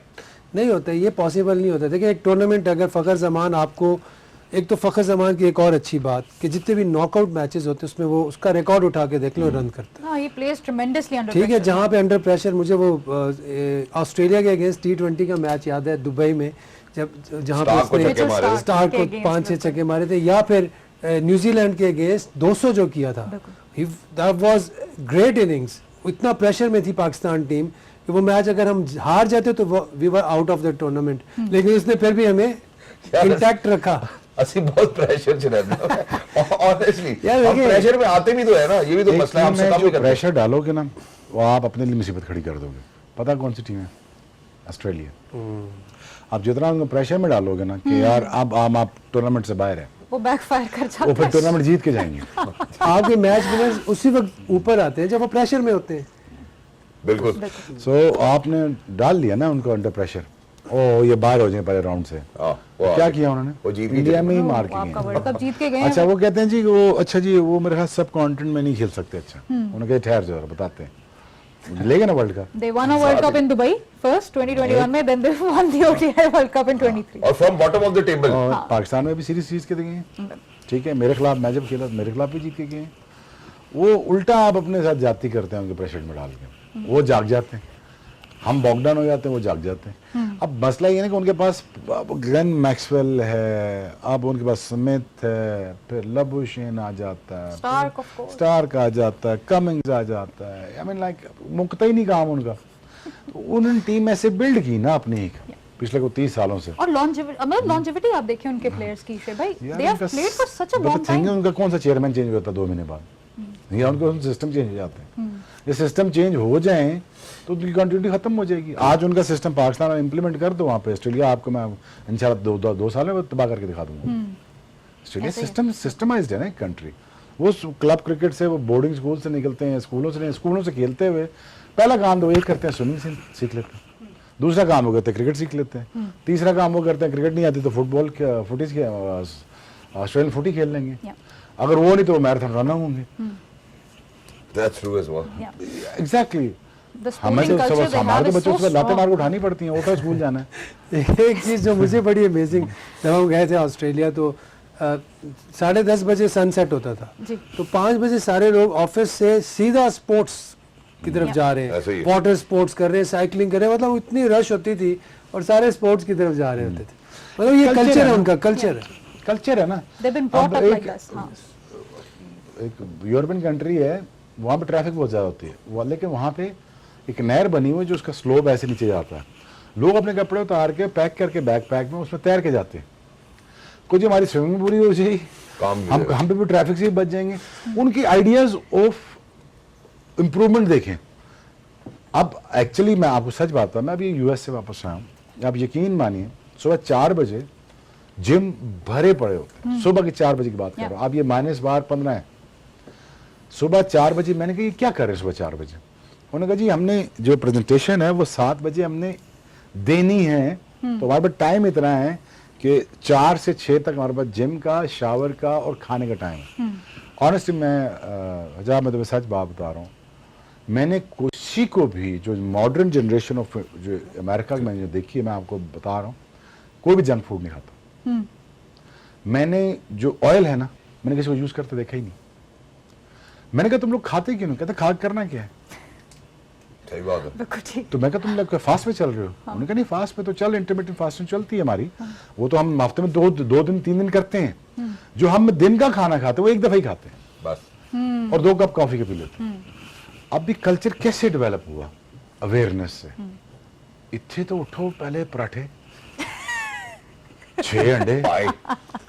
नहीं होता, ये पॉसिबल नहीं होता. देखिए, एक टूर्नामेंट अगर फखर जमान आपको, एक तो फखर जमान की एक और अच्छी बात कि जितने भी नॉकआउट मैचेस होते हैं उसमें वो उसका रिकॉर्ड उठा के देख लो, रन करता है. ही प्लेस ट्रेमेंडसली अंडर. ठीक है, जहाँ पे अंडर प्रेशर, मुझे वो ऑस्ट्रेलिया के अगेंस्ट T20 का मैच याद है दुबई में, जहाँ पे उसने स्टार्क को 5-6 छक्के मारे थे, या फिर न्यूजीलैंड के अगेंस्ट 200 जो किया था. That was great innings. इतना प्रेशर में थी पाकिस्तान टीम कि वो मैच अगर हम हार जाते तो we were out of the tournament, लेकिन उसने फिर भी हमें इंटैक्ट रखा। असली बहुत प्रेशर से रहता है ऑनेस्टली। यार हम देखिए, प्रेशर में आते भी तो है ना, ये भी तो एक मसला है, टीम हमसे में कम जो नहीं करते। प्रेशर डालोगे ना वो आप अपने लिए मुसीबत खड़ी कर दोगे। पता कौन सी टीम है? ऑस्ट्रेलिया। आप जितना उनको प्रेशर में डालोगे ना कि यार अब आप टूर्नामेंट से बाहर है, वो बैकफायर कर वो जाता फिर है। टूर्नामेंट जीत के जाएंगे। आपके मैच विनर्स उसी वक्त ऊपर आते हैं जब वो प्रेशर में होते हैं। बिल्कुल। सो आपने डाल लिया ना उनको अंडर प्रेशर, ओ ये बाहर हो जाए पहले राउंड से। हाँ, वो क्या आगे। किया उन्होंने? वो जीत के इंडिया गए। में ही वो मार के आपका गए। वर्ल्ड कप जीत के गए अच्छा हैं। वो कहते हैं जी वो अच्छा जी वो मेरे ख्याल सब कॉन्टिनेंट में नहीं खेल सकते। अच्छा उन्होंने कहा ठहर जाओ बताते हैं, लेगा ना world cup. They won a World Cup in Dubai first 2021 में, then they won the ODI World Cup in 23. और from bottom of the table. और पाकिस्तान में भी सीरीज जीत के गए हैं। ठीक है, मेरे खिलाफ मैं जब खेला मेरे खिलाफ भी जीत के गए हैं। वो उल्टा आप अपने साथ जाती करते हैं उनके प्रेशर में डाल के, वो जाग जाते हैं, हम बॉकडाउन हो जाते हैं, वो जाग जाते हैं। अब मसला ये है कि उनके पास ग्लेन मैक्सवेल है, अब उनके पास स्मिथ है, फिर लबुशेन आ जाता है, Stark, of course. स्टार्क आ जाता है, कमिंग्स आ जाता है। आई मीन लाइक मुकता ही नहीं काम उनका। तो उन्होंने टीम ऐसे बिल्ड की ना अपनी एक पिछले को 30 सालों से। और longevity आप देखें उनके प्लेयर्स की शे भाई, यार they have उनका played for such a but the long thing time. है, उनका कौन सा चेयरमैन चेंज होता है 2 महीने बाद, या उनको सिस्टम चेंज हो जाते हैं। ये सिस्टम चेंज हो जाए तो उनकी कंटिन्यूटी खत्म हो जाएगी। आज उनका सिस्टम पाकिस्तान में इंप्लीमेंट कर दो, वहाँ पे ऑस्ट्रेलिया आपको मैं इंशाल्लाह 2 साल में तबाह करके दिखा दूंगा। ऑस्ट्रेलिया ऐसे ही। सिस्टम सिस्टमाइज्ड है ना एक कंट्री। वो क्लब क्रिकेट से वो बोर्डिंग स्कूल से निकलते हैं, स्कूलों से खेलते हुए पहला काम तो वो एक करते हैं स्विमिंग सीख लेते हैं, दूसरा काम वो करते हैं क्रिकेट सीख लेते हैं, तीसरा काम वो करते हैं क्रिकेट नहीं आती तो फुटबॉल फुटीज ऑस्ट्रेलियन फुटी खेल लेंगे। Yeah. अगर वो नहीं तो वो मैराथन रनर होंगे। That's true as well. Yeah. Exactly. The हमें sporting तो culture सब they हमारे have तो is बच्चों so से लाते मार के strong. उठानी पड़ती हैं, उठा स्कूल जाना है। एक चीज़ जो मुझे बड़ी अमेजिंग, जब हम गए थे ऑस्ट्रेलिया तो 10:30 बजे सनसेट होता था, जी। तो 5 बजे सारे लोग ऑफिस से सीधा स्पोर्ट्स की तरफ जा रहे ऐसे ही हैं, है। वाटर स्पोर्ट्स कर रहे हैं, साइकिलिंग कर रहे हैं, मतलब इतनी रश होती थी और सारे स्पोर्ट्स की तरफ जा रहे होते थे। मतलब ये Culture कल्चर है है ना। उनका, कल्चर है। कल्चर है ना। They've been brought अब up like एक- this. हाँ. एक यूरोपियन कंट्री है, वहाँ पे ट्रैफिक बहुत ज़्यादा होती है, लेकिन वहाँ पे एक नहर बनी हुई है जो उसका स्लोप ऐसे नीचे जाता है। लोग अपने कपड़े उतार के पैक करके बैग पैक में उसमें तैर के जाते हैं। कुछ हमारी स्विमिंग पूरी हो जाएगी, काम भी हम पे भी ट्रैफिक से ही बच जाएंगे। उनकी आइडियाज ऑफ इम्प्रूवमेंट देखें। अब एक्चुअली मैं आपको सच बात बताऊं, मैं अभी यूएस से वापस आया हूँ, आप यकीन मानिए सुबह 4 बजे जिम भरे पड़े होते हैं। सुबह के 4 बजे की बात कर रहा हूँ। अब ये -12-15 है। सुबह 4 बजे मैंने कहा ये क्या कर रहे हैं सुबह 4 बजे? उन्होंने कहा जी हमने जो प्रेजेंटेशन है वो 7 बजे हमने देनी है, तो हमारे पास टाइम इतना है कि 4 से 6 तक हमारे पास जिम का, शावर का और खाने का टाइम है। ऑनेस्टली मैं जहाँ मैं तुम्हें सच बात बता रहा हूँ, मैंने किसी को भी जो मॉडर्न जनरेशन ऑफ जो अमेरिका की मैंने जो देखी है, मैं आपको बता रहा हूँ, कोई भी जंक फूड नहीं खाता। मैंने जो ऑयल है ना, मैंने किसी को यूज करते देखा ही नहीं। मैंने कहा तुम लोग खाते क्यों नहीं? कहते खा के करना क्या है? सही बात है। बिल्कुल ठीक. तो मैं कहा तुम लोग फास्ट पे चल रहे हो? उन्होंने कहा नहीं फास्ट पे तो चल, इंटरमीडिएट फास्टिंग चलती है हमारी। वो तो हम हफ्ते में 2 दिन 3 दिन करते हैं। जो हम दिन का खाना खाते हैं वो एक दफा ही खाते हैं बस। और 2 कप कॉफी के पी लेते हैं। अब भी कल्चर कैसे डेवलप हुआ? अवेयरनेस से। इतने तो उठो पहले पराठे 6 अंडे पाए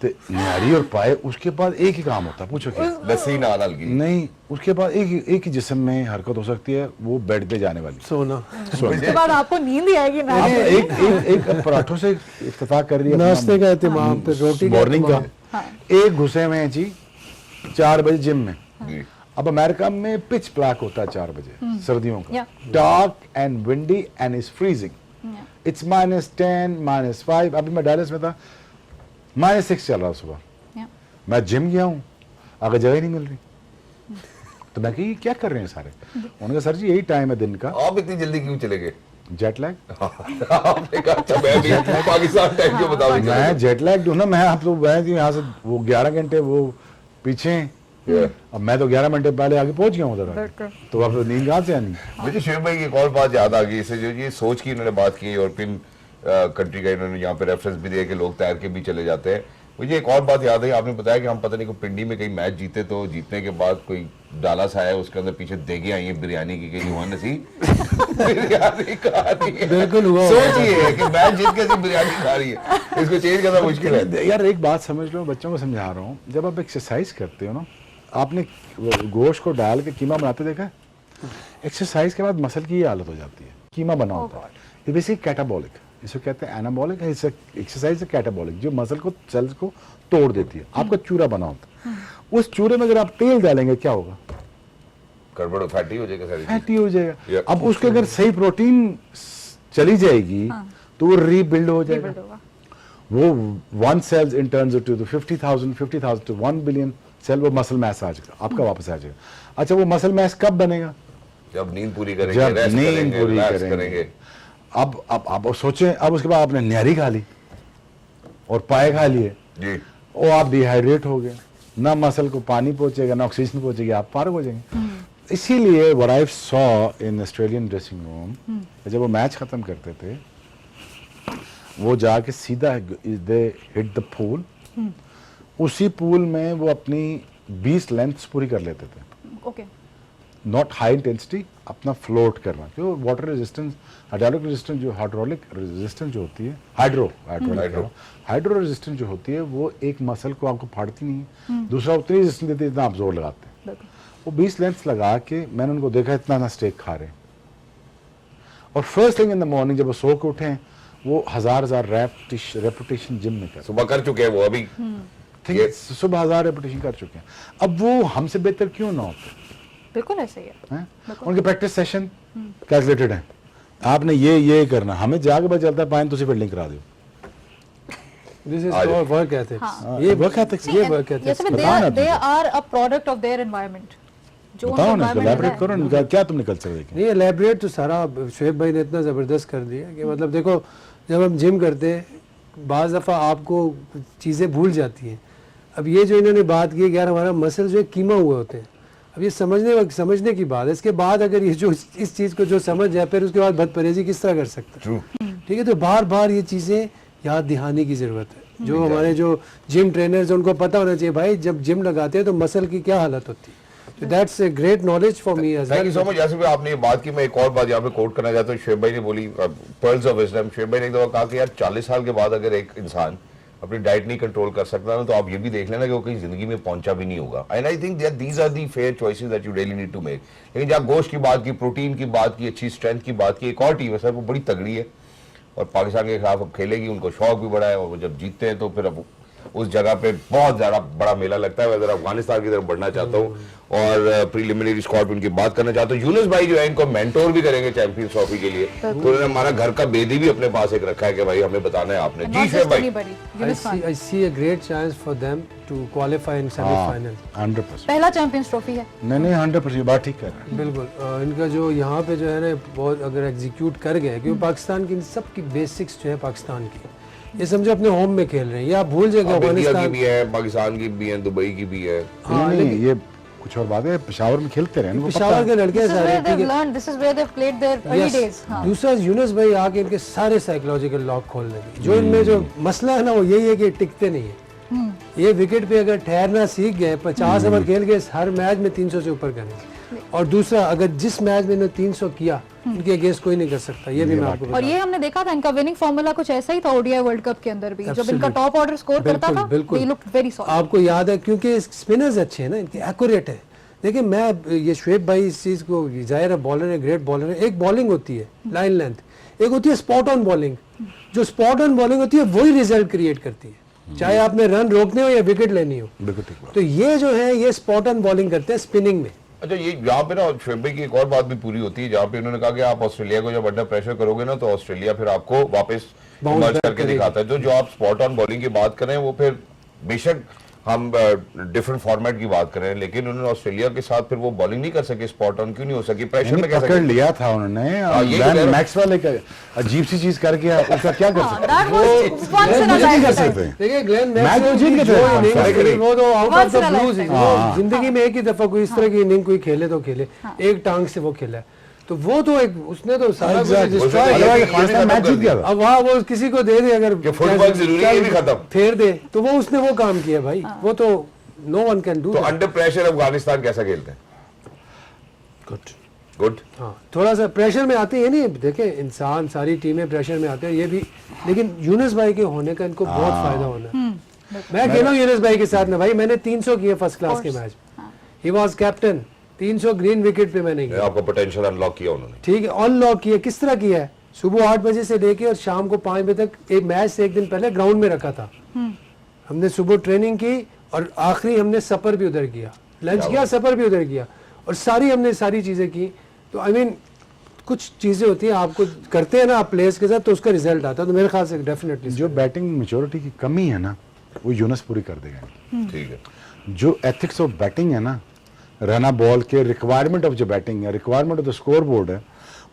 ते न्यारी और पाए, उसके बाद एक ही काम होता है, पूछो क्या? लस्सी नाल हल्की। नहीं, उसके बाद एक ही जिस्म में हरकत हो सकती है, वो बेड पे जाने वाली। सोना। उसके बाद आपको नींद ही आएगी ना. आप एक पराठों से इफ्तिताह कर रही है नाश्ते का एहतमाम, फिर रोटी का मॉर्निंग का। एहतमाम। एक घुसे में है जी 4 बजे जिम में। जी। अब अमेरिका में पिच ब्लैक होता है 4 बजे सर्दियों का, Yeah. Dark and windy and is freezing. Yeah. It's -10 -5। अभी मैं डायलस में था, -6 चल रहा सुबह। Yeah. मैं जिम गया हूँ, आगे जगह ही नहीं मिल रही। तो मैं कहा ये क्या कर रहे हैं सारे? उन्होंने कहा सर जी यही टाइम है दिन का, आप इतनी जल्दी क्यों चले गए? Jet lag. आपने कहा अच्छा मैं भी पाकिस्तान टाइम के मुताबिक चला मैं जेट लैग हूँ ना, मैं आप तो मैं यहाँ से वो 11 घंटे वो पीछे हैं। Yeah. अब मैं तो 11 घंटे पहले आगे पहुंच गया हूँ उधर आके। बिल्कुल. तो अब नींद कहाँ से आनी? मुझे शुएब भाई की एक और बात याद आ गई, इससे जो ये सोच की इन्होंने बात की, यूरोपियन कंट्री का इन्होंने यहाँ पे रेफरेंस भी दिया कि लोग तैर के भी चले जाते हैं। मुझे एक और बात याद है, आपने बताया कि हम पता नहीं कोई पिंडी में कहीं मैच जीते तो जीतने के बाद कोई डाला सा है, उसके अंदर पीछे देगे आई है बिरयानी की, कहीं हुआ नसी बिरयानी खा रही है। बिल्कुल हुआ। सोच ये है कि मैच जीत के सिर्फ बिरयानी खा रही है, इसको चेंज करना मुश्किल है। यार एक बात समझ लो, बच्चों को समझा रहा हूँ, जब आप एक्सरसाइज करते हो ना, आपने गोश्त को डाल के कीमा बनाते देखा है? एक्सरसाइज के बाद मसल की ये हालत हो जाती है, कीमा बना होता है। ये बेसिक कैटाबॉलिक, इसको कहते हैं एनाबॉलिक, एक्सरसाइज कैटाबॉलिक, जो मसल को सेल्स को तोड़ देती है। आपका चूरा बना होता है, उस चूरे में अगर आप तेल डालेंगे क्या होगा? गड़बड़ फैटी हो जाएगा, सारी फैटी हो जाएगा। Yeah. अब उसके अगर सही प्रोटीन चली जाएगी तो वो रीबिल्ड हो जाएगा। Rebuild होगा। वो 1 cells in turns to 50,000 to 1 billion cell, वो मसल मैस आ जाएगा आपका, वापस आ जाएगा। अच्छा, वो मसल मैस कब बनेगा? जब नींद पूरी करेंगे, जब रेस्ट नींद करेंगे, पूरी रिलैक्स करेंगे। अब सोचें, अब उसके बाद आपने न्यारी खा ली और पाए खा लिए, जी, और आप डिहाइड्रेट हो गए, ना मसल को पानी पहुंचेगा ना ऑक्सीजन पहुंचेगी, आप फारग हो जाएंगे। इसीलिए what I saw in Australian dressing room, जब वो मैच खत्म करते थे, वो जाके सीधा दे हिट द पूल, उसी पूल में वो अपनी 20 लेंथ्स पूरी कर लेते थे। ओके। नॉट हाई इंटेंसिटी, अपना फ्लोट करना, जो वाटर रेजिस्टेंस, हाइड्रोलिक रेजिस्टेंस, जो हाइड्रोलिक रेजिस्टेंस जो होती है, हाइड्रो रेजिस्टेंस जो होती है, वो एक मसल को आपको फाड़ती नहीं है, दूसरा उतनी रेजिस्टेंस देती है जितना आप जोर लगाते हैं। बिल्कुल। वो 20 लेंथ्स लगा के मैंने उनको देखा इतना ना स्टेक खा रहे हैं, और first thing in the morning जब वो सो के उठे, वो हजार रेपुटेशन जिम में कर, सुबह कर चुके हैं वो अभी। ठीक है, सुबह 1000 रेपुटेशन कर चुके हैं। अब वो हमसे बेहतर क्यों ना होते बिल्कुल ऐसे ही है। हैं? उनके प्रैक्टिस सेशन कैलकुलेटेड है, आपने ये करना, हमें जाके पता चलता है पाइन तुसी बिल्डिंग करा दो। This is our work ethics. हाँ। ये वर्क एथिक्स, ये work ethics. Yes, I mean, बताओ ना they तुम। are a product of their environment. जो उनका बताओ ना, environment एलैबोरेट है। करो ना, क्या तुमने कल्चर देखे? नहीं, एलैबोरेट तो सारा शुएब भाई ने इतना ज़बरदस्त कर दिया कि मतलब देखो, जब हम जिम करते हैं बाज़ दफ़ा आपको चीज़ें भूल जाती हैं। अब ये जो इन्होंने बात की कि यार हमारा मसल जो है कीमा हुए होते हैं, अब ये समझने की बात है। इसके बाद अगर ये जो इस चीज़ को जो समझ जाए, फिर उसके बाद बदपरहेजी किस तरह कर सकता है? ठीक है, तो बार बार ये चीज़ें याद दिहाने की ज़रूरत है। जो हमारे जो जिम ट्रेनर्स हैं उनको पता होना चाहिए भाई, जब जिम लगाते हैं तो मसल की क्या हालत होती है। तो that's a great knowledge for me as thank you so much. जैसे भी आपने ये बात की, मैं एक और बात यहाँ पे कोट करना चाहता हूँ। शुएब भाई ने बोली पर्ल्स ऑफ विजडम। शुएब भाई ने एक दफा कहा कि यार 40 साल के बाद अगर एक इंसान अपनी डाइट नहीं कंट्रोल कर सकता ना, तो आप ये भी देख लेना कि वो कहीं जिंदगी में पहुंचा भी नहीं होगा। And I think that these are the fair choices that you really need to make. लेकिन जहाँ गोश्त की बात की, प्रोटीन की बात की, अच्छी स्ट्रेंथ की बात की, एक और टीम है सर, वो बड़ी तगड़ी है और पाकिस्तान के खिलाफ अब खेलेगी, उनको शौक भी बड़ा है, और वो जब जीतते हैं तो फिर अब उस जगह पे बहुत ज्यादा बड़ा मेला लगता है। मैं जरा अफगानिस्तान की तरफ बढ़ना चाहता हूँ और प्रीलिमिनरी स्क्वाड उनकी बात करना चाहता हूँ। यूनुस भाई जो है, इनको मेंटोर भी करेंगे चैंपियंस ट्रॉफी के लिए, तो उन्होंने हमारा घर का बेदी भी अपने पास एक रखा है कि भाई हमें बताना है आपने। जी शुएब भाई, I see a great chance for them to qualify in semi-final. 100%। पहला चैंपियंस ट्रॉफी है। नहीं 100% बात ठीक कर रहे हैं। बिल्कुल। इनका जो यहाँ पे जो है ना, बहुत अगर एग्जीक्यूट कर गए, क्योंकि पाकिस्तान की सब की बेसिक्स जो है पाकिस्तान की, ये समझो अपने होम में खेल रहे हैं, ये आप भूल जाएंगे इंडिया की अफगानिस्तान। भी है, पाकिस्तान की भी है, दुबई की भी है। नहीं, ये कुछ और बात है, पेशावर में खेलते रहे, पेशावर के लड़के This is सारे, where ठीक they've है। learned. This is where they've played their early Yes. days. हाँ। दूसरा यूनुस भाई आके इनके सारे साइकोलॉजिकल लॉक खोल देंगे। जो इनमें जो मसला है ना, वो यही है कि टिकते नहीं है। ये विकेट पे अगर ठहरना सीख गए, 50 ओवर खेल के हर मैच में 300 से ऊपर करेंगे। और दूसरा, अगर जिस मैच में इन्होंने 300 किया, इनके अगेंस्ट कोई नहीं कर सकता। ये भी मैं आपको और ये हमने देखा था, इनका विनिंग फॉर्मूला कुछ ऐसा ही था ओडीआई वर्ल्ड कप के अंदर भी, जब इनका टॉप ऑर्डर स्कोर करता था, they looked very solid. आपको याद है, क्योंकि स्पिनर्स अच्छे हैं ना, इनके एक्यूरेट है। देखिए, मैं ये शुएब भाई इस चीज़ को, जाहिर है बॉलर है, ग्रेट बॉलर है। एक बॉलिंग होती है लाइन लेंथ, एक होती है स्पॉट ऑन बॉलिंग। जो स्पॉट ऑन बॉलिंग होती है वही रिजल्ट क्रिएट करती है, चाहे आपने रन रोकने हो या विकेट लेनी हो। बिल्कुल ठीक बात। तो ये जो है, ये स्पॉट ऑन बॉलिंग करते हैं स्पिनिंग में। अच्छा, ये यहाँ पे ना शुएब भाई की एक और बात भी पूरी होती है, जहाँ पे उन्होंने कहा कि आप ऑस्ट्रेलिया को जब अंडर प्रेशर करोगे ना, तो ऑस्ट्रेलिया फिर आपको वापस Bounce इमर्ज back करके करेगी। दिखाता है। जो आप स्पॉट ऑन बॉलिंग की बात कर रहे हैं, वो फिर बेशक हम डिफरेंट फॉर्मेट की बात कर रहे हैं, लेकिन उन्होंने ऑस्ट्रेलिया के साथ फिर वो बॉलिंग नहीं कर सके, स्पॉट ऑन क्यों नहीं हो सकी? प्रेशर में कैसे पकड़ लिया था उन्होंने, ये ग्लैन तो मैक्सवेल एक अजीब सी चीज करके उसका क्या कर सकते That was once in a मुझे नहीं कर lifetime. सकते। देखिए, ग्लेन मैच मैक्सवेल तो जीत की गए जो थे। innings correct, थी, correct. वो तो out of Once the in a blues, lifetime. जिंदगी में एक ही दफा कोई इस तरह की इनिंग कोई खेले तो खेले, एक टांग से वो खेला है। तो वो तो एक उसने तो सारा कुछ Exactly. destroy उसने किया। ये भी पाकिस्तान खत्म मैच कर जीत गया दिया। था। अब वहाँ वो किसी को दे दे अगर कि फुटबॉल जरूरी है, ये भी खत्म। फेर दे तो वो उसने वो काम किया भाई, वो तो नो वन कैन डू। तो अंडर प्रेशर अफगानिस्तान कैसा खेलते हैं? गुड। गुड। हाँ, थोड़ा सा प्रेशर में आते हैं, नहीं देखें इंसान सारी टीमें प्रेशर में आते हैं ये भी, लेकिन यूनुस भाई के होने का इनको बहुत फायदा होना है। मैं खेला हूँ यूनुस भाई के साथ ना भाई, मैंने 300 किए फर्स्ट क्लास के match, he was captain, 300 green wicket पे मैंने किया। आपको पोटेंशियल अनलॉक किया उन्होंने। ठीक है, अनलॉक किया, किस तरह किया है? सुबह 8 बजे से लेके और शाम को 5 बजे तक, एक मैच से एक दिन पहले ग्राउंड में रखा था, हमने सुबह ट्रेनिंग की और आखिरी हमने सफर भी उधर किया, लंच किया, सफर भी उधर किया, और हमने सारी चीजें की। तो आई मीन कुछ चीजें होती हैं आपको करते हैं ना आप प्लेयर्स के साथ, तो उसका रिजल्ट आता है। तो मेरे ख्याल से डेफिनेटली जो बैटिंग मैच्योरिटी की कमी है ना, वो यूनुस पूरी कर देगा। ठीक है। जो एथिक्स ऑफ बैटिंग है ना, रना बॉल के रिक्वायरमेंट ऑफ जो बैटिंग है, requirement of the score board है,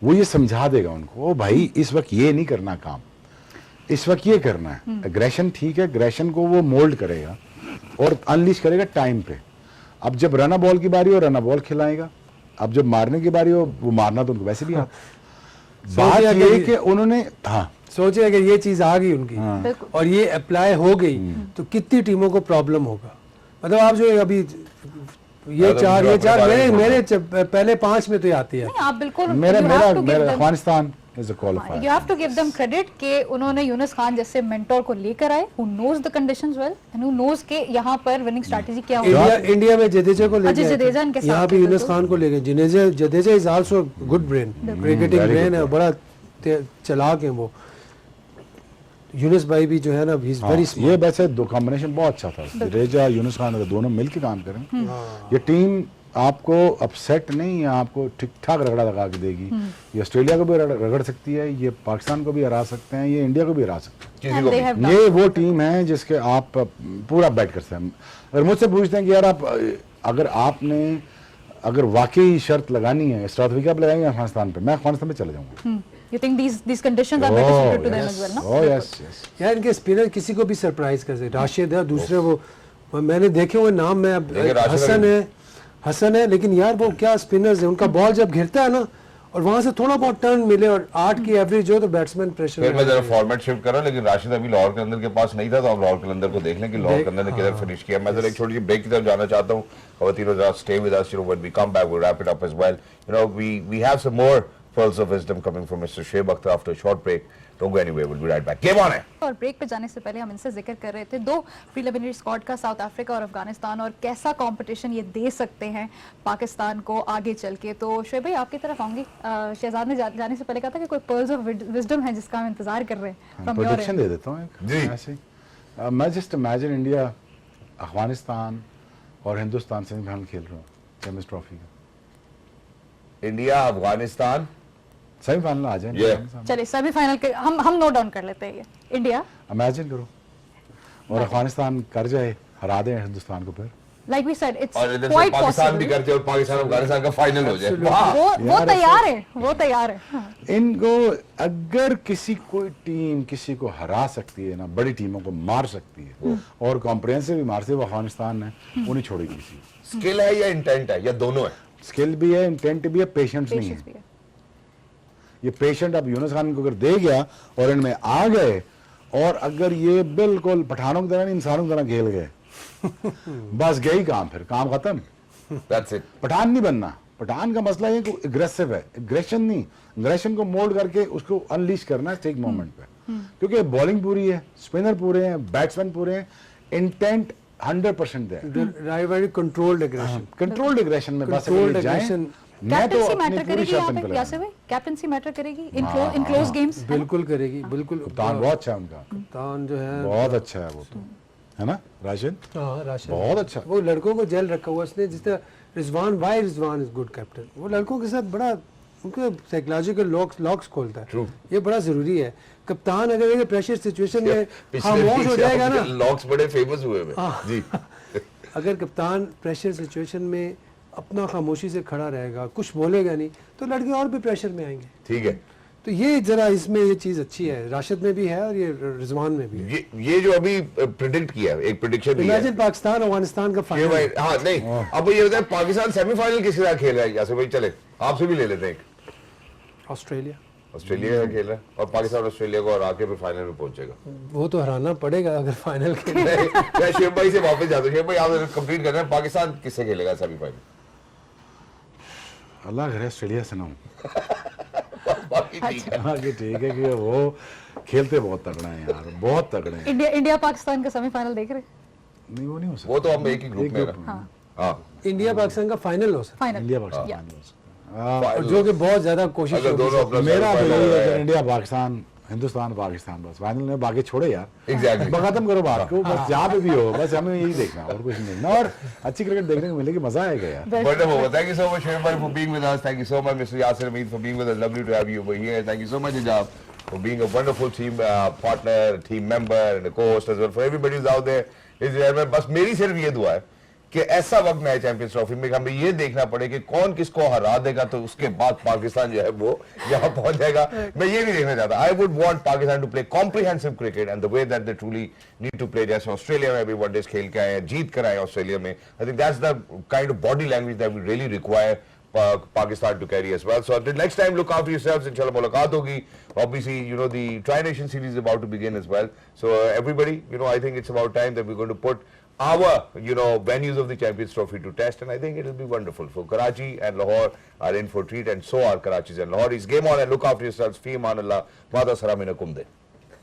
वो ये समझा देगा उनको, ओ भाई इस वक्त ये नहीं करना काम, इस वक्त ये करना है। एग्रेशन ठीक है, एग्रेशन को वो मोल्ड करेगा और अनलीश करेगा टाइम पे। अब जब रना बॉल की बारी हो, रना बॉल खिलाएगा, अब जब मारने की बारी हो, वो मारना तो उनको वैसे भी आता। बात सोचिए ये अगर- कि उन्होंने, हाँ सोचे अगर ये चीज आ गई उनकी बिल्कुल। और ये अप्लाई हो गई तो कितनी टीमों को प्रॉब्लम होगा। मतलब आप जो अभी ये मतलब चार जो ये अपने चार बारे में मेरे पहले 5 में तो ये आती है। नहीं, आप बिल्कुल मेरा you have to give them- Afghanistan is a qualifier. You have to give them credit कि उन्होंने यूनुस खान जैसे मेंटोर को लेकर आए, who knows the conditions well and who knows के यहाँ पर विनिंग स्ट्रैटेजी क्या होगी। इंडिया में जडेजा को ले अच्छा, गए जडेजा इनके साथ यहाँ भी थे, यूनुस बिल्कुल। खान को ले गए। Jadeja is also good brain, cricketing very brain good है, बड़ा चालाक है वो। यूनुस भाई भी जो है ना, ही इज वेरी ये वैसे दो कॉम्बिनेशन बहुत अच्छा था, जडेजा यूनुस खान अगर दोनों मिलकर काम करें, ये टीम आपको अपसेट नहीं, आपको ठीक ठाक रगड़ा लगा के देगी। ये ऑस्ट्रेलिया को भी रगड़ सकती है, ये पाकिस्तान को भी हरा सकते हैं, ये इंडिया को भी हरा सकते हैं। किसी And को they भी। have done. ये वो टीम है जिसके आप पूरा बैट कर सकते हैं। अगर मुझसे पूछते हैं कि यार आप अगर वाकई शर्त लगानी है, साउथ अफ्रीका पे लगाएंगे अफगानिस्तान पे, मैं अफगानिस्तान पे चले जाऊंगा। You think these conditions are better suited to them as well, no? Oh yes, yes. यार इनके स्पिनर किसी को भी सरप्राइज कर सकते। राशिद है, दूसरे वो मैंने देखे हुए नाम में, अब देखिए, राशिद हसन है, लेकिन यार वो क्या स्पिनर्स है, उनका बॉल जब घिरता है ना और वहां से थोड़ा बहुत टर्न मिले और 8 की एवरेज हो तो बैट्समैन प्रेशर फिर में मैं जरा आ जाएगा। फॉर्मेट शिफ्ट कर रहा हूं, लेकिन राशिद अभी लाहौर कलंदर के पास नहीं था, तो आप लाहौर कलंदर को देख लें कि लाहौर कलंदर ने किधर फिनिश किया। मैं जरा एक छोटी सी ब्रेक की तरफ जाना चाहता हूं। खवातीनो जरा stay with us, when we come back we wrap it up as well. We have some more pearls of wisdom coming from Mr. Shoaib Akhtar after a short break. Don't go anywhere, we'll be right back. Game on है। और break पे जाने से पहले हम इनसे जिक्र कर रहे थे 2 प्रीलिमिनरी स्क्वाड का, साउथ अफ्रीका और अफगानिस्तान, और कैसा कंपटीशन ये दे सकते हैं पाकिस्तान को आगे चल के। तो शोएब भाई आपकी तरफ आऊंगी। शहजाद ने जाने से पहले कहा था कि कोई pearls of wisdom है जिसका हम इंतजार कर रहे हैं from your प्रोडिक्शन end. दे देता हूँ एक जी। ऐसे ही। मैं जस्ट इमेजिन इंडिया अफगानिस्तान और हिंदुस्तान सेमीफाइनल खेल रहा हूँ चैंपियंस ट्रॉफी का। इंडिया अफगानिस्तान सेमीफाइनल आ जाए। Yeah. चलिए सेमीफाइनल के हम नोट डाउन कर लेते हैं ये। इंडिया इमेजिन करो और अफगानिस्तान कर जाए, हरा दे हिंदुस्तान को फिर। लाइक वी सेड इट्स और इधर से क्वाइट पाकिस्तान भी पॉसिबल। करते और पाकिस्तान अफगानिस्तान का फाइनल हो जाए। वाह। वो यार, तैयार है, वो तैयार है। हाँ। इनको अगर कोई टीम किसी को हरा सकती है ना, बड़ी टीमों को मार सकती है और कॉम्प्रिहेंसिव भी मारती है, वो अफगानिस्तान है, वो नहीं छोड़ेगी किसी। स्किल है या इंटेंट है या दोनों है? स्किल भी है, इंटेंट भी है, पेशेंस नहीं Patience भी है। है। ये पेशेंट अब यूनुस खान को अगर दे गया और इनमें आ गए, और अगर ये बिल्कुल पठानों की तरह नहीं इंसानों की तरह खेल गए, बस गई काम, फिर काम खत्म। That's it. पठान नहीं बनना। पठान का मसला ये कि एग्रेसिव है, एग्रेशन नहीं, एग्रेशन को मोल्ड करके उसको अनलीश करना है ठीक मोमेंट पे, क्योंकि बॉलिंग पूरी है, स्पिनर पूरे हैं, बैट्समैन पूरे हैं, इंटेंट 100% है। Very controlled aggression, controlled aggression में बस Controlled अगर जाएं, aggression। मैं तो कैप्टनसी अपनी मैटर पूरी करेगी शर्त यहाँ इन पे पे यासिर भाई? कैप्टनसी मैटर करेगी इन क्लोज गेम्स? बिल्कुल करेगी, बिल्कुल। कप्तान बहुत अच्छा है उनका, कप्तान जो है बहुत अच्छा है वो तो, है ना राशिद? हाँ, राशिद बहुत अच्छा। वो लड़कों को जेल रखा हुआ इसने, जिस तरह रिजवान इज गुड कैप्टन, वो लड़कों के साथ बड़ा उनको साइकोलॉजिकल लॉक्स खोलता है। True. ये बड़ा जरूरी है। कप्तान अगर ये प्रेशर सिचुएशन में पिछले खामोश week हो से जाएगा ना, आपके लॉक्स बड़े फेमस हुए हैं। जी। अगर कप्तान प्रेशर सिचुएशन में अपना खामोशी से खड़ा रहेगा, कुछ बोलेगा नहीं, तो लड़के और भी प्रेशर में आएंगे। ठीक है। तो ये जरा इसमें ये चीज अच्छी है, राशिद में भी है और ये रिजवान में भी है। ये जो अभी प्रिडिक्ट किया है, एक प्रिडिक्शन दिया है इमेजिन पाकिस्तान अफगानिस्तान का ये फाइनल। भाई, हाँ नहीं, अब ये बताए पाकिस्तान सेमीफाइनल किसके साथ खेल रहा है? यासिर भाई चले आपसे भी ले लेते हैं। ऑस्ट्रेलिया। ऑस्ट्रेलिया का खेल है और पाकिस्तान ऑस्ट्रेलिया को हरा के फिर फाइनल में पहुंचेगा। वो तो हराना पड़ेगा अगर फाइनल खेले। मैं शेख भाई से वापस जाता हूँ। शेख भाई आप कंप्लीट कर रहे हैं, पाकिस्तान किससे खेलेगा सेमीफाइनल? अल्लाह करे ऑस्ट्रेलिया से ना हो। बाकी ठीक है। आगे ठीक है कि वो खेलते बहुत तगड़ा है यार, बहुत तगड़े हैं। इंडिया पाकिस्तान का सेमीफाइनल देख रहे? नहीं वो नहीं हो सकता। वो तो हम एक ही ग्रुप में हैं। हाँ, हाँ इंडिया पाकिस्तान का फाइनल हो सकता final. India Pakistan Yeah. Final हो सकता है। है, जो कि बहुत ज्यादा कोशिश अगर होगी। दोनों अपना मेरा तो semi-final यही है है। कि इंडिया पाकिस्तान, हिंदुस्तान पाकिस्तान, बस फाइनल में बाकी छोड़े यार। Exactly. खत्म करो बात को, बस जहाँ पे भी हो, बस हमें यही देखना और कुछ नहीं देखना, और अच्छी क्रिकेट देखने को मिलेगी, मजा आएगा यार। Wonderful. Thank you so much, Shoaib bhai, for being with us. Thank you so much, Mr. Yasir Ameed, for being with us. Lovely to have you over here. Thank you so much, Hijab, for being a wonderful team partner, team member, and a co-host as well. For everybody who's out there, बस मेरी सिर्फ ये दुआ है कि ऐसा वक्त में आए चैंपियंस ट्रॉफी में हमें ये देखना पड़े कि कौन किसको हरा देगा, तो उसके बाद पाकिस्तान जो है वो यहाँ पहुंच जाएगा। मैं ये नहीं देखना चाहता। I would want Pakistan to play comprehensive cricket and the way that they truly need to play. जैसे ऑस्ट्रेलिया में भी वनडेज खेल के आए, जीत कर आए ऑस्ट्रेलिया में। I think that's the kind of body language that we really require Pakistan to carry as well. So until next time, look after yourselves. Inshallah, mulaqat hogi. Obviously, you know, the Tri-Nation series is about to begin as well. So everybody, you know, I think it's about time that we're going to put our, you know, venues of the Champions Trophy to test, and I think it will be wonderful. So Karachi and Lahore are in for a treat, and so are Karachi and Lahore. It's game on, and look after yourselves. Fi aman Allah. Mada sara minakum de.